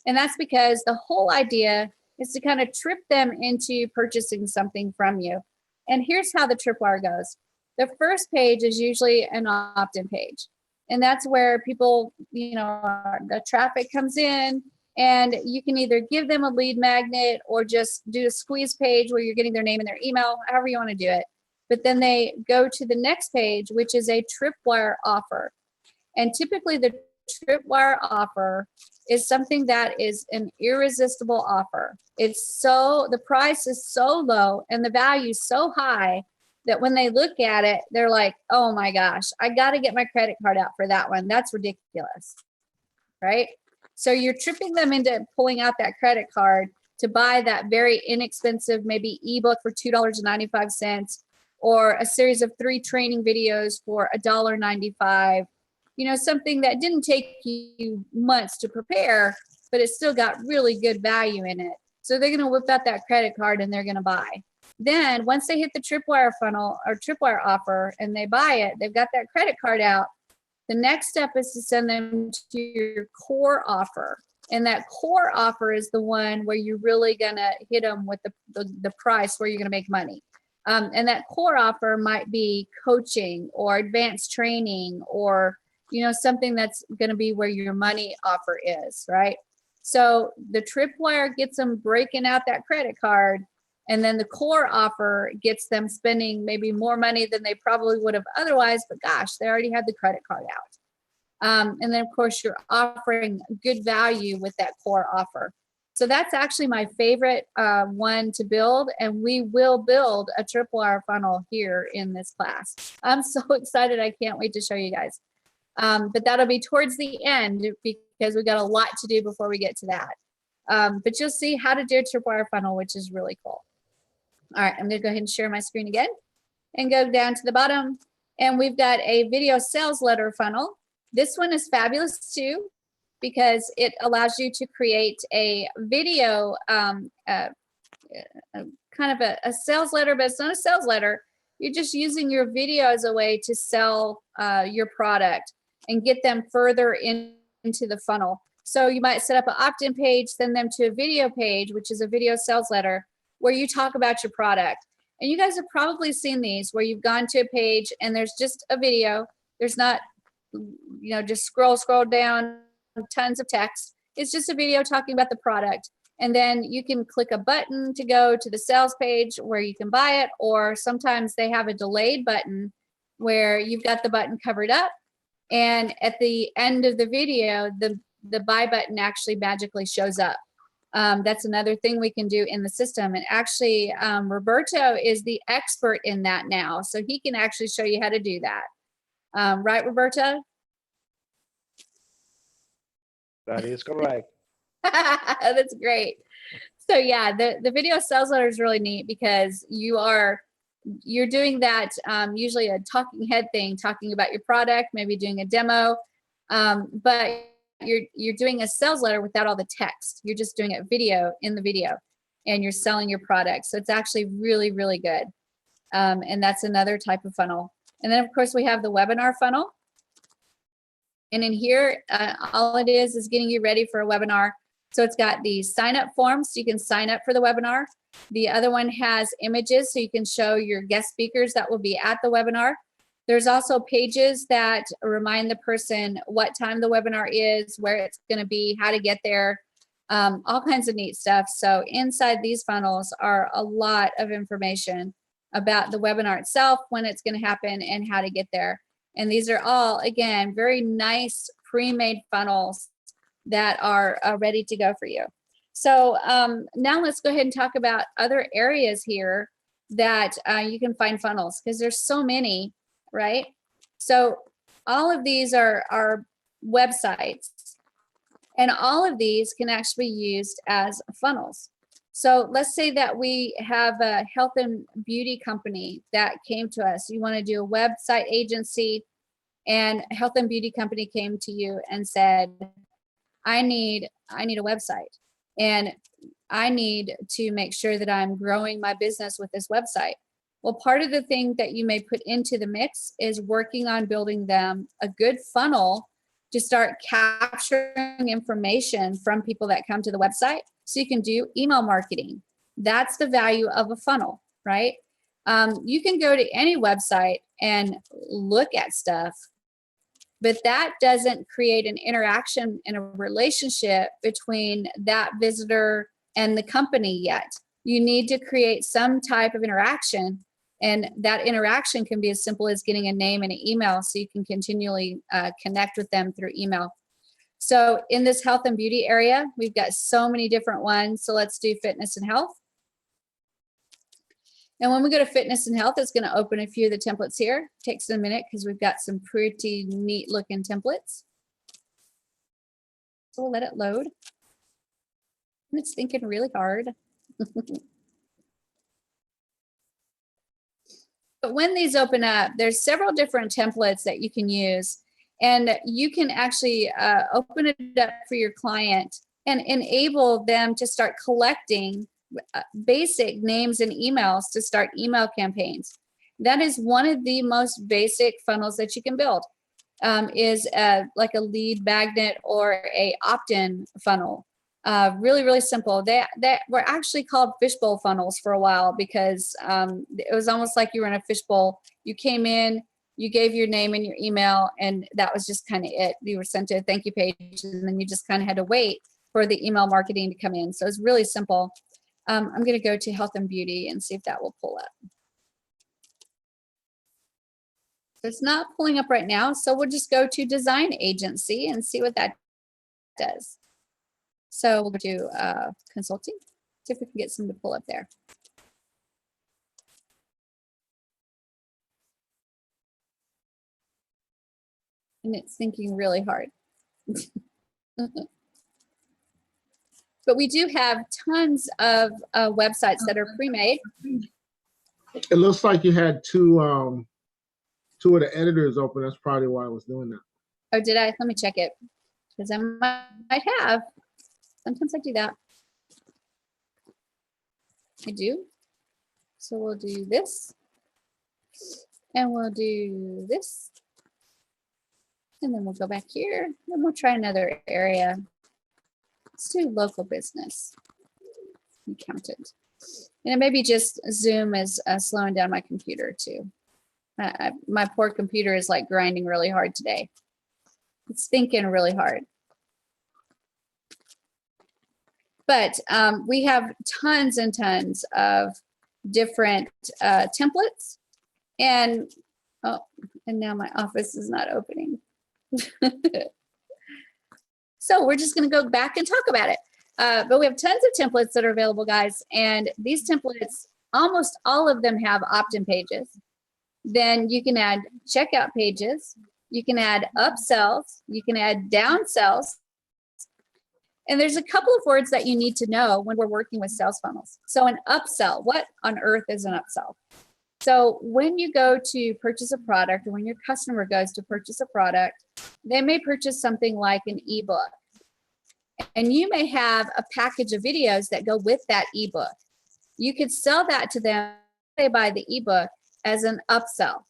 And that's because the whole idea is to kind of trip them into purchasing something from you. And here's how the Tripwire goes. The first page is usually an opt-in page. And that's where people, the traffic comes in, and you can either give them a lead magnet or just do a squeeze page where you're getting their name and their email, however you want to do it. But then they go to the next page, which is a Tripwire offer. And typically the Tripwire offer is something that is an irresistible offer. The price is so low and the value is so high that when they look at it, they're like, oh my gosh, I got to get my credit card out for that one. That's ridiculous, right? So you're tripping them into pulling out that credit card to buy that very inexpensive, maybe ebook for $2.95, or a series of 3 training videos for $1.95, something that didn't take you months to prepare, but it still got really good value in it. So they're going to whip out that credit card and they're going to buy. Then once they hit the Tripwire funnel or Tripwire offer and they buy it, they've got that credit card out. The next step is to send them to your core offer. And that core offer is the one where you're really going to hit them with the price where you're going to make money. And that core offer might be coaching or advanced training or, something that's going to be where your money offer is, right? So the Tripwire gets them breaking out that credit card, and then the core offer gets them spending maybe more money than they probably would have otherwise, but gosh, they already had the credit card out. And then of course you're offering good value with that core offer. So that's actually my favorite one to build, and we will build a tripwire funnel here in this class. I'm so excited. I can't wait to show you guys. But that'll be towards the end because we got a lot to do before we get to that. But you'll see how to do a tripwire funnel, which is really cool. All right, I'm gonna go ahead and share my screen again and go down to the bottom. And we've got a video sales letter funnel. This one is fabulous too, because it allows you to create a video, kind of a sales letter, but it's not a sales letter. You're just using your video as a way to sell your product and get them further into the funnel. So you might set up an opt-in page, send them to a video page, which is a video sales letter, where you talk about your product. And you guys have probably seen these where you've gone to a page and there's just a video. There's not, just scroll down, tons of text. It's just a video talking about the product. And then you can click a button to go to the sales page where you can buy it, or sometimes they have a delayed button where you've got the button covered up, and at the end of the video, the buy button actually magically shows up. That's another thing we can do in the system. And actually, Roberto is the expert in that now, so he can actually show you how to do that. Right, Roberto? That is correct. That's great. So yeah, the video sales letter is really neat because you're doing that, usually a talking head thing, talking about your product, maybe doing a demo, but you're doing a sales letter without all the text. You're just doing it in the video, and you're selling your product. So it's actually really, really good. And that's another type of funnel. And then of course we have the webinar funnel. And in here, all it is getting you ready for a webinar. So it's got the sign up form, so you can sign up for the webinar. The other one has images, so you can show your guest speakers that will be at the webinar. There's also pages that remind the person what time the webinar is, where it's going to be, how to get there, all kinds of neat stuff. So inside these funnels are a lot of information about the webinar itself, when it's going to happen, and how to get there. And these are all, again, very nice pre-made funnels that are ready to go for you. So now let's go ahead and talk about other areas here that you can find funnels, because there's so many, right? So all of these are websites, and all of these can actually be used as funnels. So let's say that we have a health and beauty company that came to us. You want to do a website agency, and a health and beauty company came to you and said, I need a website, and I need to make sure that I'm growing my business with this website. Well, part of the thing that you may put into the mix is working on building them a good funnel to start capturing information from people that come to the website, so you can do email marketing. That's the value of a funnel, right? You can go to any website and look at stuff, but that doesn't create an interaction and a relationship between that visitor and the company yet. You need to create some type of interaction, and that interaction can be as simple as getting a name and an email, so you can continually connect with them through email. So in this health and beauty area, we've got so many different ones. So let's do fitness and health. And when we go to fitness and health, it's going to open a few of the templates here. It takes a minute because we've got some pretty neat looking templates. So we'll let it load. And it's thinking really hard. But when these open up, there's several different templates that you can use, and you can actually open it up for your client and enable them to start collecting basic names and emails to start email campaigns. That is one of the most basic funnels that you can build, is like a lead magnet or a opt-in funnel. Really, really simple. They were actually called fishbowl funnels for a while, because it was almost like you were in a fishbowl. You came in, you gave your name and your email, and that was just kind of it. You were sent to a thank you page, and then you just kind of had to wait for the email marketing to come in. So it's really simple. I'm going to go to health and beauty and see if that will pull up. So it's not pulling up right now. So we'll just go to design agency and see what that does. So we'll do consulting, see if we can get some to pull up there. And it's thinking really hard. But we do have tons of websites that are pre-made. It looks like you had two of the editors open. That's probably why I was doing that. Oh, did I? Let me check it. Because I might have. Sometimes I do that. I do. So we'll do this. And we'll do this. And then we'll go back here. And we'll try another area. Let's do local business. Accountant. And it maybe just Zoom is slowing down my computer too. My poor computer is like grinding really hard today. It's thinking really hard. But we have tons and tons of different templates. And, oh, and now my office is not opening. So we're just going to go back and talk about it. But we have tons of templates that are available, guys. And these templates, almost all of them have opt-in pages. Then you can add checkout pages. You can add upsells. You can add downsells. And there's a couple of words that you need to know when we're working with sales funnels. So an upsell, what on earth is an upsell? So when you go to purchase a product, or when your customer goes to purchase a product, they may purchase something like an ebook. And you may have a package of videos that go with that ebook. You could sell that to them, they buy the ebook as an upsell.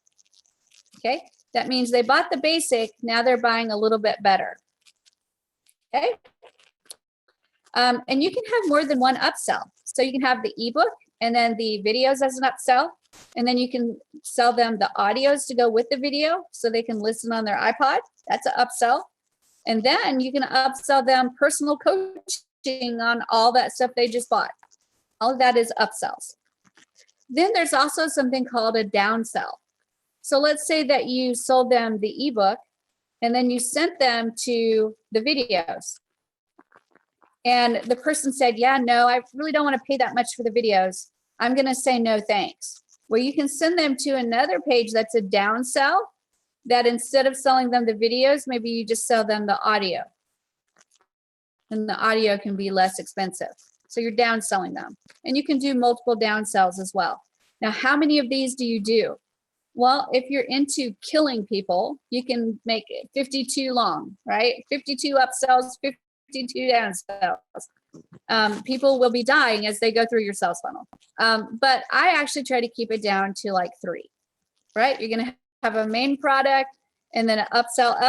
Okay, that means they bought the basic, now they're buying a little bit better. Okay. And you can have more than one upsell. So you can have the ebook and then the videos as an upsell. And then you can sell them the audios to go with the video so they can listen on their iPod. That's an upsell. And then you can upsell them personal coaching on all that stuff they just bought. All of that is upsells. Then there's also something called a downsell. So let's say that you sold them the ebook and then you sent them to the videos. And the person said, yeah, no, I really don't want to pay that much for the videos. I'm going to say no, thanks. Well, you can send them to another page that's a downsell, that instead of selling them the videos, maybe you just sell them the audio. And the audio can be less expensive. So you're downselling them. And you can do multiple downsells as well. Now, how many of these do you do? Well, if you're into killing people, you can make it 52 long, right? 52 upsells, 52 downsells. People will be dying as they go through your sales funnel. But I actually try to keep it down to like 3, right? You're going to have a main product and then an upsell,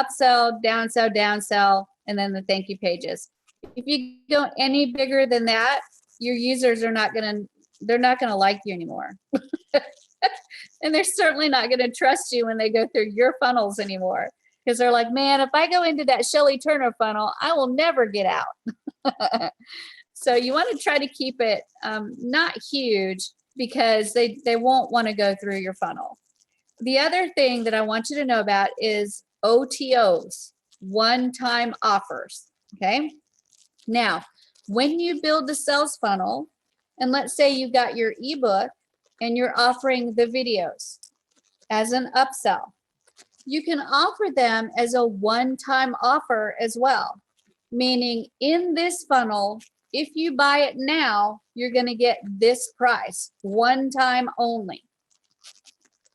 downsell, downsell, and then the thank you pages. If you go any bigger than that, your users are not going to like you anymore. And they're certainly not going to trust you when they go through your funnels anymore. Because they're like, man, if I go into that Shelley Turner funnel, I will never get out. So you want to try to keep it not huge, because they won't want to go through your funnel. The other thing that I want you to know about is OTOs, one-time offers, okay? Now, when you build the sales funnel, and let's say you got your ebook and you're offering the videos as an upsell, you can offer them as a one-time offer as well. Meaning in this funnel, if you buy it now, you're going to get this price, one time only.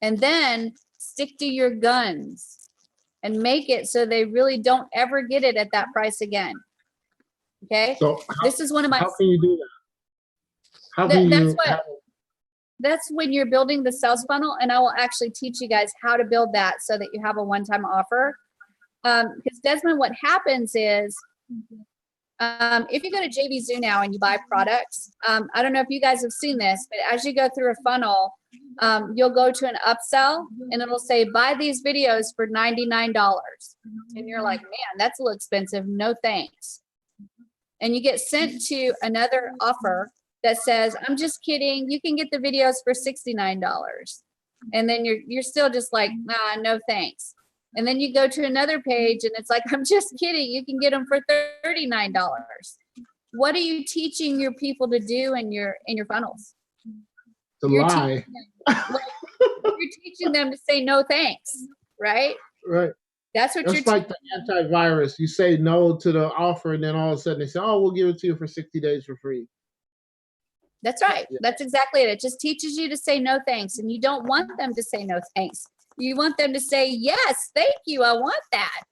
And then stick to your guns and make it so they really don't ever get it at that price again. Okay. So this is one of my. How can you do that? How can you? That's when you're building the sales funnel, and I will actually teach you guys how to build that so that you have a one-time offer. Because Desmond, what happens is, if you go to JV Zoo now and you buy products, I don't know if you guys have seen this, but as you go through a funnel, you'll go to an upsell and it'll say, buy these videos for $99. And you're like, man, that's a little expensive. No thanks. And you get sent to another offer that says, I'm just kidding. You can get the videos for $69. And then you're still just like, nah, no thanks. And then you go to another page and it's like, I'm just kidding. You can get them for $39. What are you teaching your people to do in your funnels? To You're lie. You're teaching them to say no thanks, right? Right. That's what That's you're like the antivirus. You say no to the offer, and then all of a sudden they say, "Oh, we'll give it to you for 60 days for free." That's right. Yeah. That's exactly it. It just teaches you to say no thanks. And you don't want them to say no thanks. You want them to say, yes, thank you. I want that.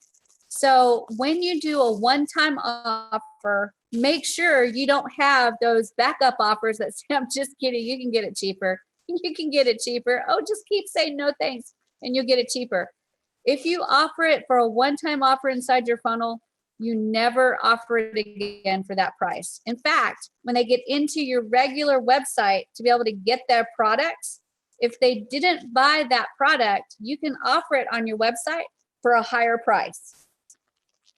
So when you do a one-time offer, make sure you don't have those backup offers that say, I'm just kidding. You can get it cheaper. You can get it cheaper. Oh, just keep saying no thanks and you'll get it cheaper. If you offer it for a one-time offer inside your funnel, you never offer it again for that price. In fact, when they get into your regular website to be able to get their products, if they didn't buy that product, you can offer it on your website for a higher price.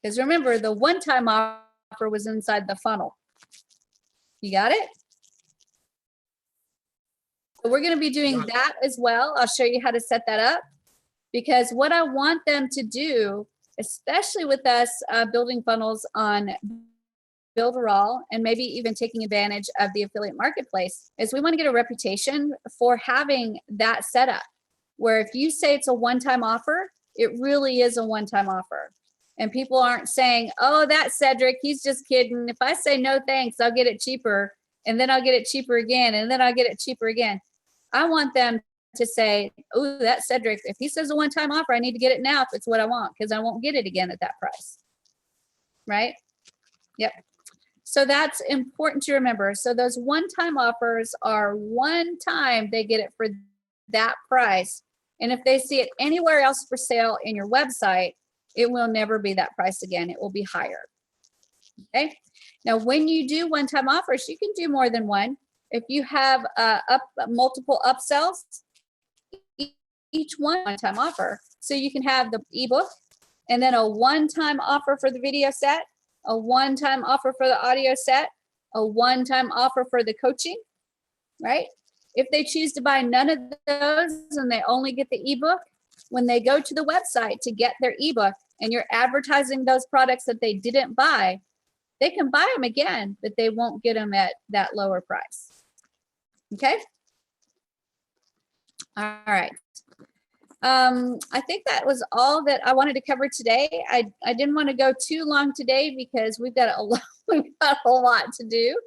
Because remember, the one-time offer was inside the funnel. You got it? So we're going to be doing that as well. I'll show you how to set that up. Because what I want them to do, especially with us building funnels on Builderall and maybe even taking advantage of the affiliate marketplace, is we want to get a reputation for having that setup where if you say it's a one-time offer, it really is a one-time offer. And people aren't saying, oh, that's Cedric, he's just kidding. If I say no thanks, I'll get it cheaper, and then I'll get it cheaper again, and then I'll get it cheaper again. I want them to say, oh, that's Cedric. If he says a one-time offer, I need to get it now if it's what I want, because I won't get it again at that price. Right? Yep. So that's important to remember. So those one-time offers are one time they get it for that price. And if they see it anywhere else for sale in your website, it will never be that price again. It will be higher. Okay. Now, when you do one-time offers, you can do more than one. If you have multiple upsells, each one-time offer. So you can have the ebook and then a one-time offer for the video set, a one-time offer for the audio set, a one-time offer for the coaching, right? If they choose to buy none of those and they only get the ebook, when they go to the website to get their ebook and you're advertising those products that they didn't buy, they can buy them again, but they won't get them at that lower price. Okay. All right. I think that was all that I wanted to cover today. I didn't want to go too long today because we've got a lot to do.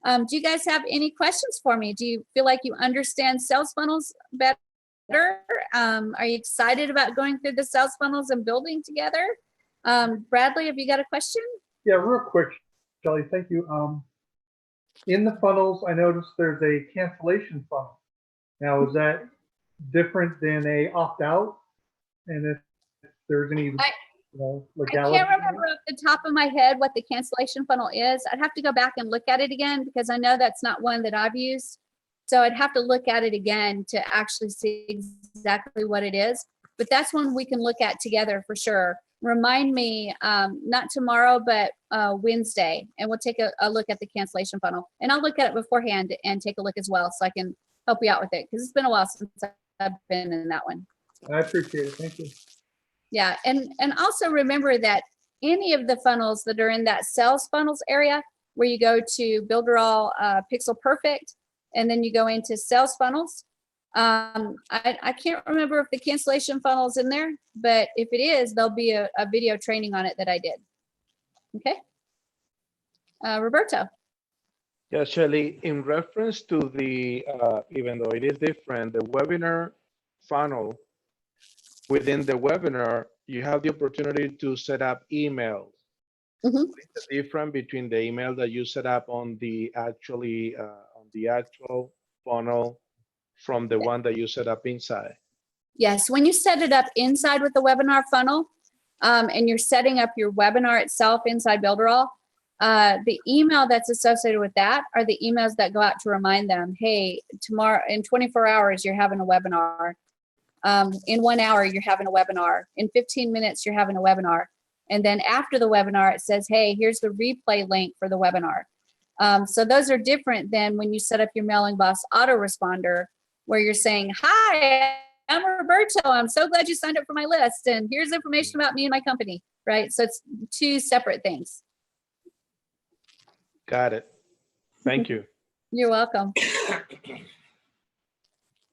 Do you guys have any questions for me? Do you feel like you understand sales funnels better? Are you excited about going through the sales funnels and building together? Bradley, have you got a question? Yeah, real quick, Shelley, thank you. In the funnels, I noticed there's a cancellation funnel. Now, is that different than a opt-out? And if there's any legality? I can't remember off the top of my head what the cancellation funnel is. I'd have to go back and look at it again because I know that's not one that I've used. So I'd have to look at it again to actually see exactly what it is. But that's one we can look at together for sure. Remind me, not tomorrow, but Wednesday, and we'll take a look at the cancellation funnel. And I'll look at it beforehand and take a look as well so I can help you out with it because it's been a while since I've been in that one. I appreciate it. Thank you. Yeah, and also remember that any of the funnels that are in that sales funnels area where you go to Builderall Pixel Perfect, and then you go into sales funnels. I can't remember if the cancellation funnel is in there, but if it is, there'll be a video training on it that I did. Okay. Roberto. Yeah, Shelley, in reference to the, even though it is different, the webinar funnel, within the webinar, you have the opportunity to set up emails. Mm-hmm. What is the difference between the email that you set up on the actual funnel from the one that you set up inside? Yes, when you set it up inside with the webinar funnel, and you're setting up your webinar itself inside Builderall, the email that's associated with that are the emails that go out to remind them, hey, tomorrow in 24 hours, you're having a webinar. In 1 hour, you're having a webinar. In 15 minutes, you're having a webinar. And then after the webinar, it says, hey, here's the replay link for the webinar. So those are different than when you set up your Mailing Boss autoresponder, where you're saying, hi, I'm Roberto. I'm so glad you signed up for my list. And here's information about me and my company, right? So it's two separate things. Got it. Thank you. You're welcome.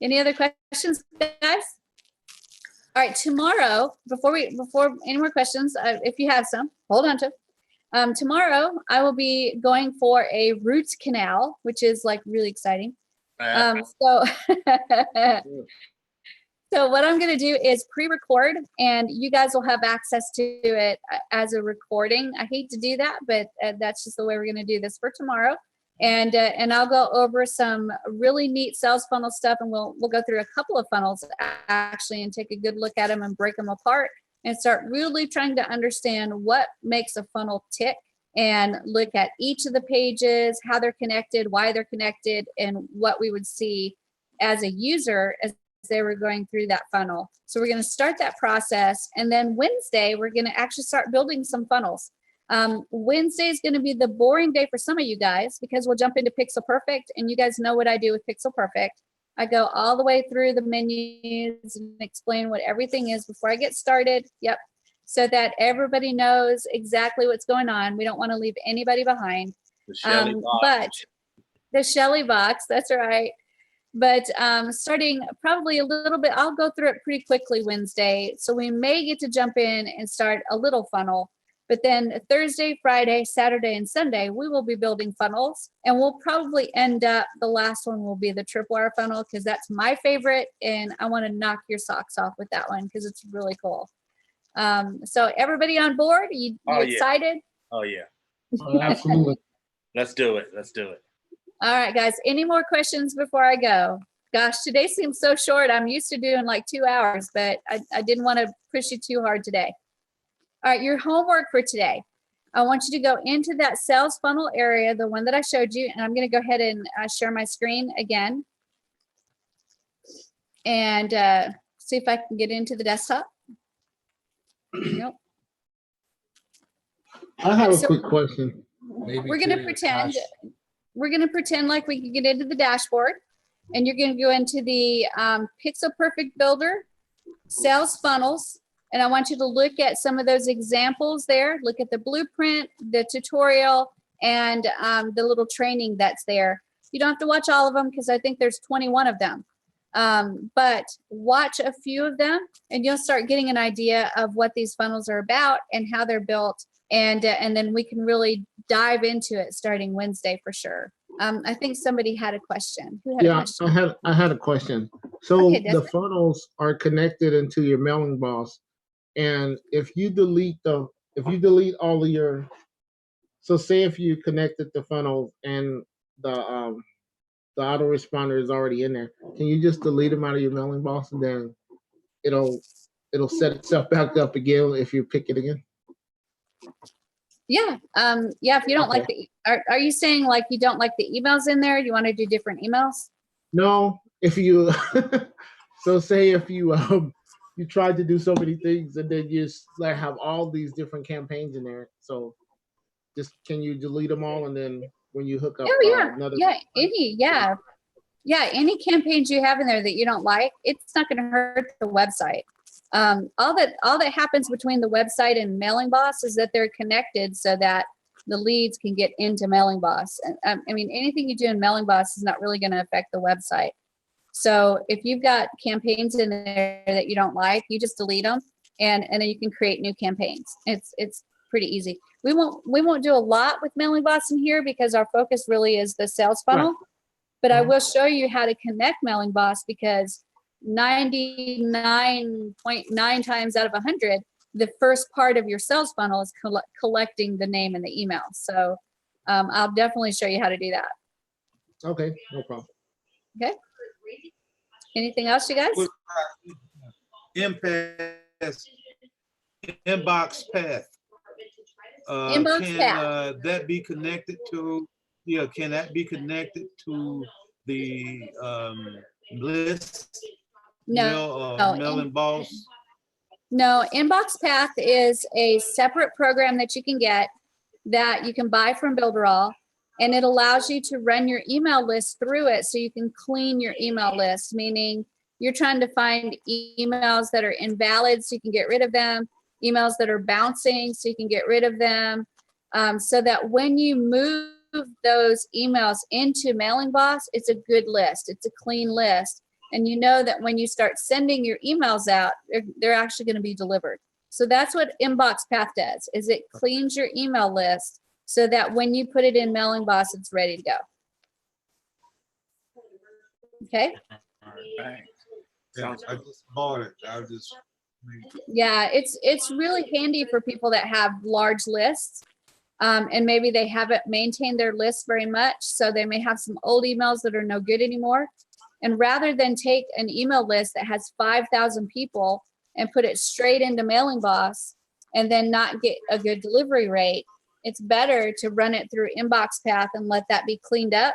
Any other questions, guys? All right, tomorrow, before any more questions, if you have some, hold on to. Tomorrow, I will be going for a roots canal, which is like really exciting. So what I'm going to do is pre-record, and you guys will have access to it as a recording. I hate to do that, but that's just the way we're going to do this for tomorrow. And I'll go over some really neat sales funnel stuff, and we'll go through a couple of funnels actually and take a good look at them and break them apart and start really trying to understand what makes a funnel tick, and look at each of the pages, how they're connected, why they're connected, and what we would see as a user as they were going through that funnel. So we're going to start that process, and then Wednesday we're going to actually start building some funnels. Wednesday is going to be the boring day for some of you guys because we'll jump into Pixel Perfect, and you guys know what I do with Pixel Perfect. I go all the way through the menus and explain what everything is before I get started. Yep. So that everybody knows exactly what's going on. We don't want to leave anybody behind. But the Shelly box, that's right. But starting probably a little bit, I'll go through it pretty quickly Wednesday. So we may get to jump in and start a little funnel. But then Thursday, Friday, Saturday, and Sunday, we will be building funnels. And we'll probably end up, the last one will be the tripwire funnel, because that's my favorite. And I want to knock your socks off with that one because it's really cool. So everybody on board? You excited? Oh, yeah. Absolutely. Let's do it. Let's do it. All right, guys. Any more questions before I go? Gosh, today seems so short. I'm used to doing like 2 hours, but I didn't want to push you too hard today. All right, your homework for today. I want you to go into that sales funnel area, the one that I showed you, and I'm going to go ahead and share my screen again and see if I can get into the desktop. Nope. I have a quick question. We're going to pretend like we can get into the dashboard, and you're going to go into the Pixel Perfect Builder, sales funnels, and I want you to look at some of those examples there. Look at the blueprint, the tutorial, and the little training that's there. You don't have to watch all of them because I think there's 21 of them. But watch a few of them and you'll start getting an idea of what these funnels are about and how they're built. And then we can really dive into it starting Wednesday for sure. I think somebody had a question. Who had a question? I had a question. So Okay, the funnels are connected into your mailing boss. And if you delete all of your, so say if you connected the funnel and the autoresponder is already in there, can you just delete them out of your mailing box and then it'll set itself back up again if you pick it again? Yeah. If you don't like are you saying like you don't like the emails in there? You want to do different emails? No, if you, so say if you tried to do so many things and then you just like have all these different campaigns in there. So just, can you delete them all? And then when you hook up, any campaigns you have in there that you don't like, it's not going to hurt the website. All that happens between the website and Mailing Boss is that they're connected so that the leads can get into Mailing Boss. And I mean, anything you do in Mailing Boss is not really going to affect the website. So if you've got campaigns in there that you don't like, you just delete them, and then you can create new campaigns. It's pretty easy. We won't do a lot with Mailing Boss in here because our focus really is the sales funnel. Right. But I will show you how to connect Mailing Boss, because 99.9 times out of 100, the first part of your sales funnel is collecting the name and the email. So I'll definitely show you how to do that. Okay, no problem. Okay. Anything else, you guys? Inbox path. Can that be connected to? Yeah, can that be connected to the list? No, Mailing Boss. No, Inbox Path is a separate program that you can get that you can buy from Builderall, and it allows you to run your email list through it so you can clean your email list, meaning you're trying to find emails that are invalid so you can get rid of them, emails that are bouncing so you can get rid of them, so that when you move those emails into Mailing Boss, it's a good list. It's a clean list. And you know that when you start sending your emails out, they're actually going to be delivered. So that's what Inbox Path does, is it cleans your email list so that when you put it in Mailing Boss, it's ready to go. Okay. All right, thanks. Yeah, Sounds I good. just bought it. I just. Yeah, it's really handy for people that have large lists. And maybe they haven't maintained their list very much. So they may have some old emails that are no good anymore. And rather than take an email list that has 5,000 people and put it straight into Mailing Boss and then not get a good delivery rate, it's better to run it through Inbox Path and let that be cleaned up.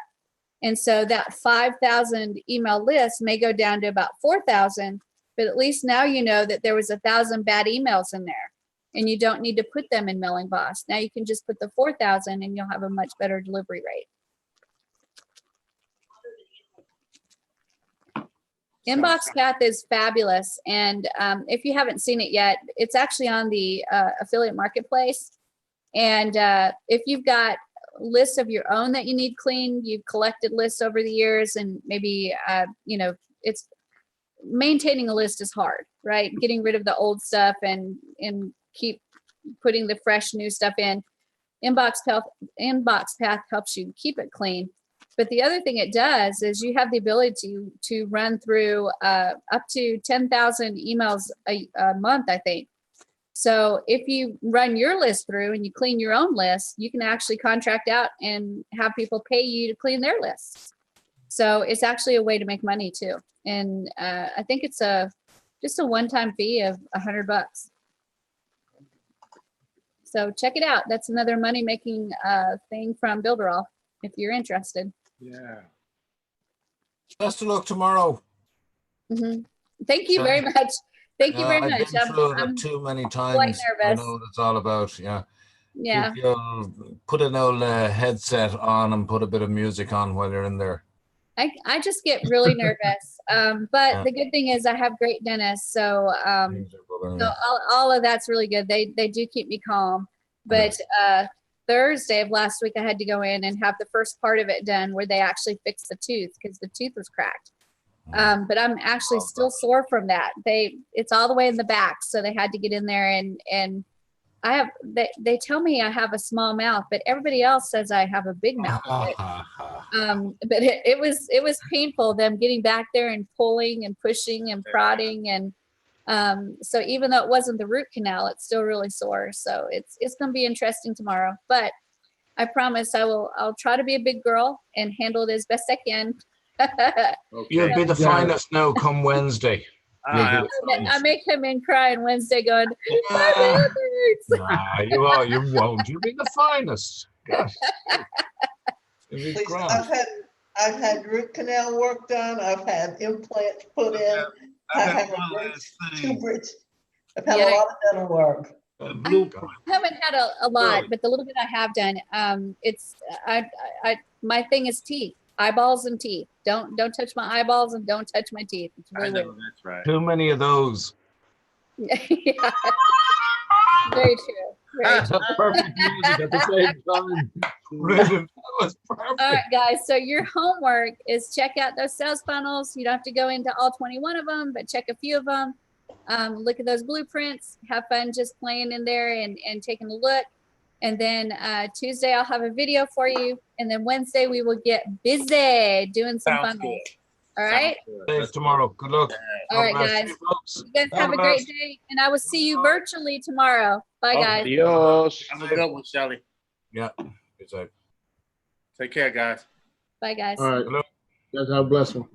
And so that 5,000 email list may go down to about 4,000, but at least now you know that there was 1,000 bad emails in there and you don't need to put them in Mailing Boss. Now you can just put the 4,000 and you'll have a much better delivery rate. Inbox Path is fabulous. And if you haven't seen it yet, it's actually on the affiliate marketplace. And if you've got lists of your own that you need clean, you've collected lists over the years, and maybe, you know, it's maintaining a list is hard, right? Getting rid of the old stuff and keep putting the fresh new stuff in. Inbox Path helps you keep it clean. But the other thing it does is you have the ability to run through up to 10,000 emails a month, I think. So if you run your list through and you clean your own list, you can actually contract out and have people pay you to clean their lists. So it's actually a way to make money too. And I think it's just a one-time fee of $100. So check it out. That's another money-making thing from Builderall if you're interested. Yeah. Best of luck tomorrow. Mm-hmm. Thank you So- very much. Thank you very I've much. been through I'm it too many quite times. I nervous. know what it's all about. Yeah. Yeah. Keep your, put an old headset on and put a bit of music on while you're in there. I just get really nervous. But Yeah. the good thing is I have great dentists. So so all of that's really good. They do keep me calm. But Thursday of last week, I had to go in and have the first part of it done where they actually fixed the tooth because the tooth was cracked. But I'm actually still sore from that. It's all the way in the back. So they had to get in there and I have, they tell me I have a small mouth, but everybody else says I have a big mouth. But it was painful, them getting back there and pulling and pushing and prodding. And so even though it wasn't the root canal, it's still really sore. So it's going to be interesting tomorrow, but I promise I'll try to be a big girl and handle it as best I can. You'll be the finest now come Wednesday. Ah, I may come in crying Wednesday going, Nah, you won't. You'll be the finest. Gosh. It'll be Please, grand. I've had root canal work done. I've had implants put in. I I've have had one a last two thing. bridge. I've had Yeah. a lot of dental work. Blue I haven't had a lot, but the little bit I have done, it's my thing is teeth, eyeballs and teeth. Don't touch my eyeballs and don't touch my teeth. It's I really know weird. that's right. Too many of those. Yeah. Very true. Very true. Perfect music at the same time. Brilliant. That was perfect. All right, guys. So your homework is check out those sales funnels. You don't have to go into all 21 of them, but check a few of them. Look at those blueprints. Have fun just playing in there and taking a look. And then Tuesday I'll have a video for you. And then Wednesday we will get busy doing some Sounds funnels. good. All right. See you tomorrow. Good luck. All right, God bless guys. you, folks. You guys have a God great bless. day, and I will see you virtually tomorrow. Bye, Okay. guys. Adios. Have a good one, Shelly. Yeah. Good. Take care, guys. Bye, guys. All right. Hello. God bless them.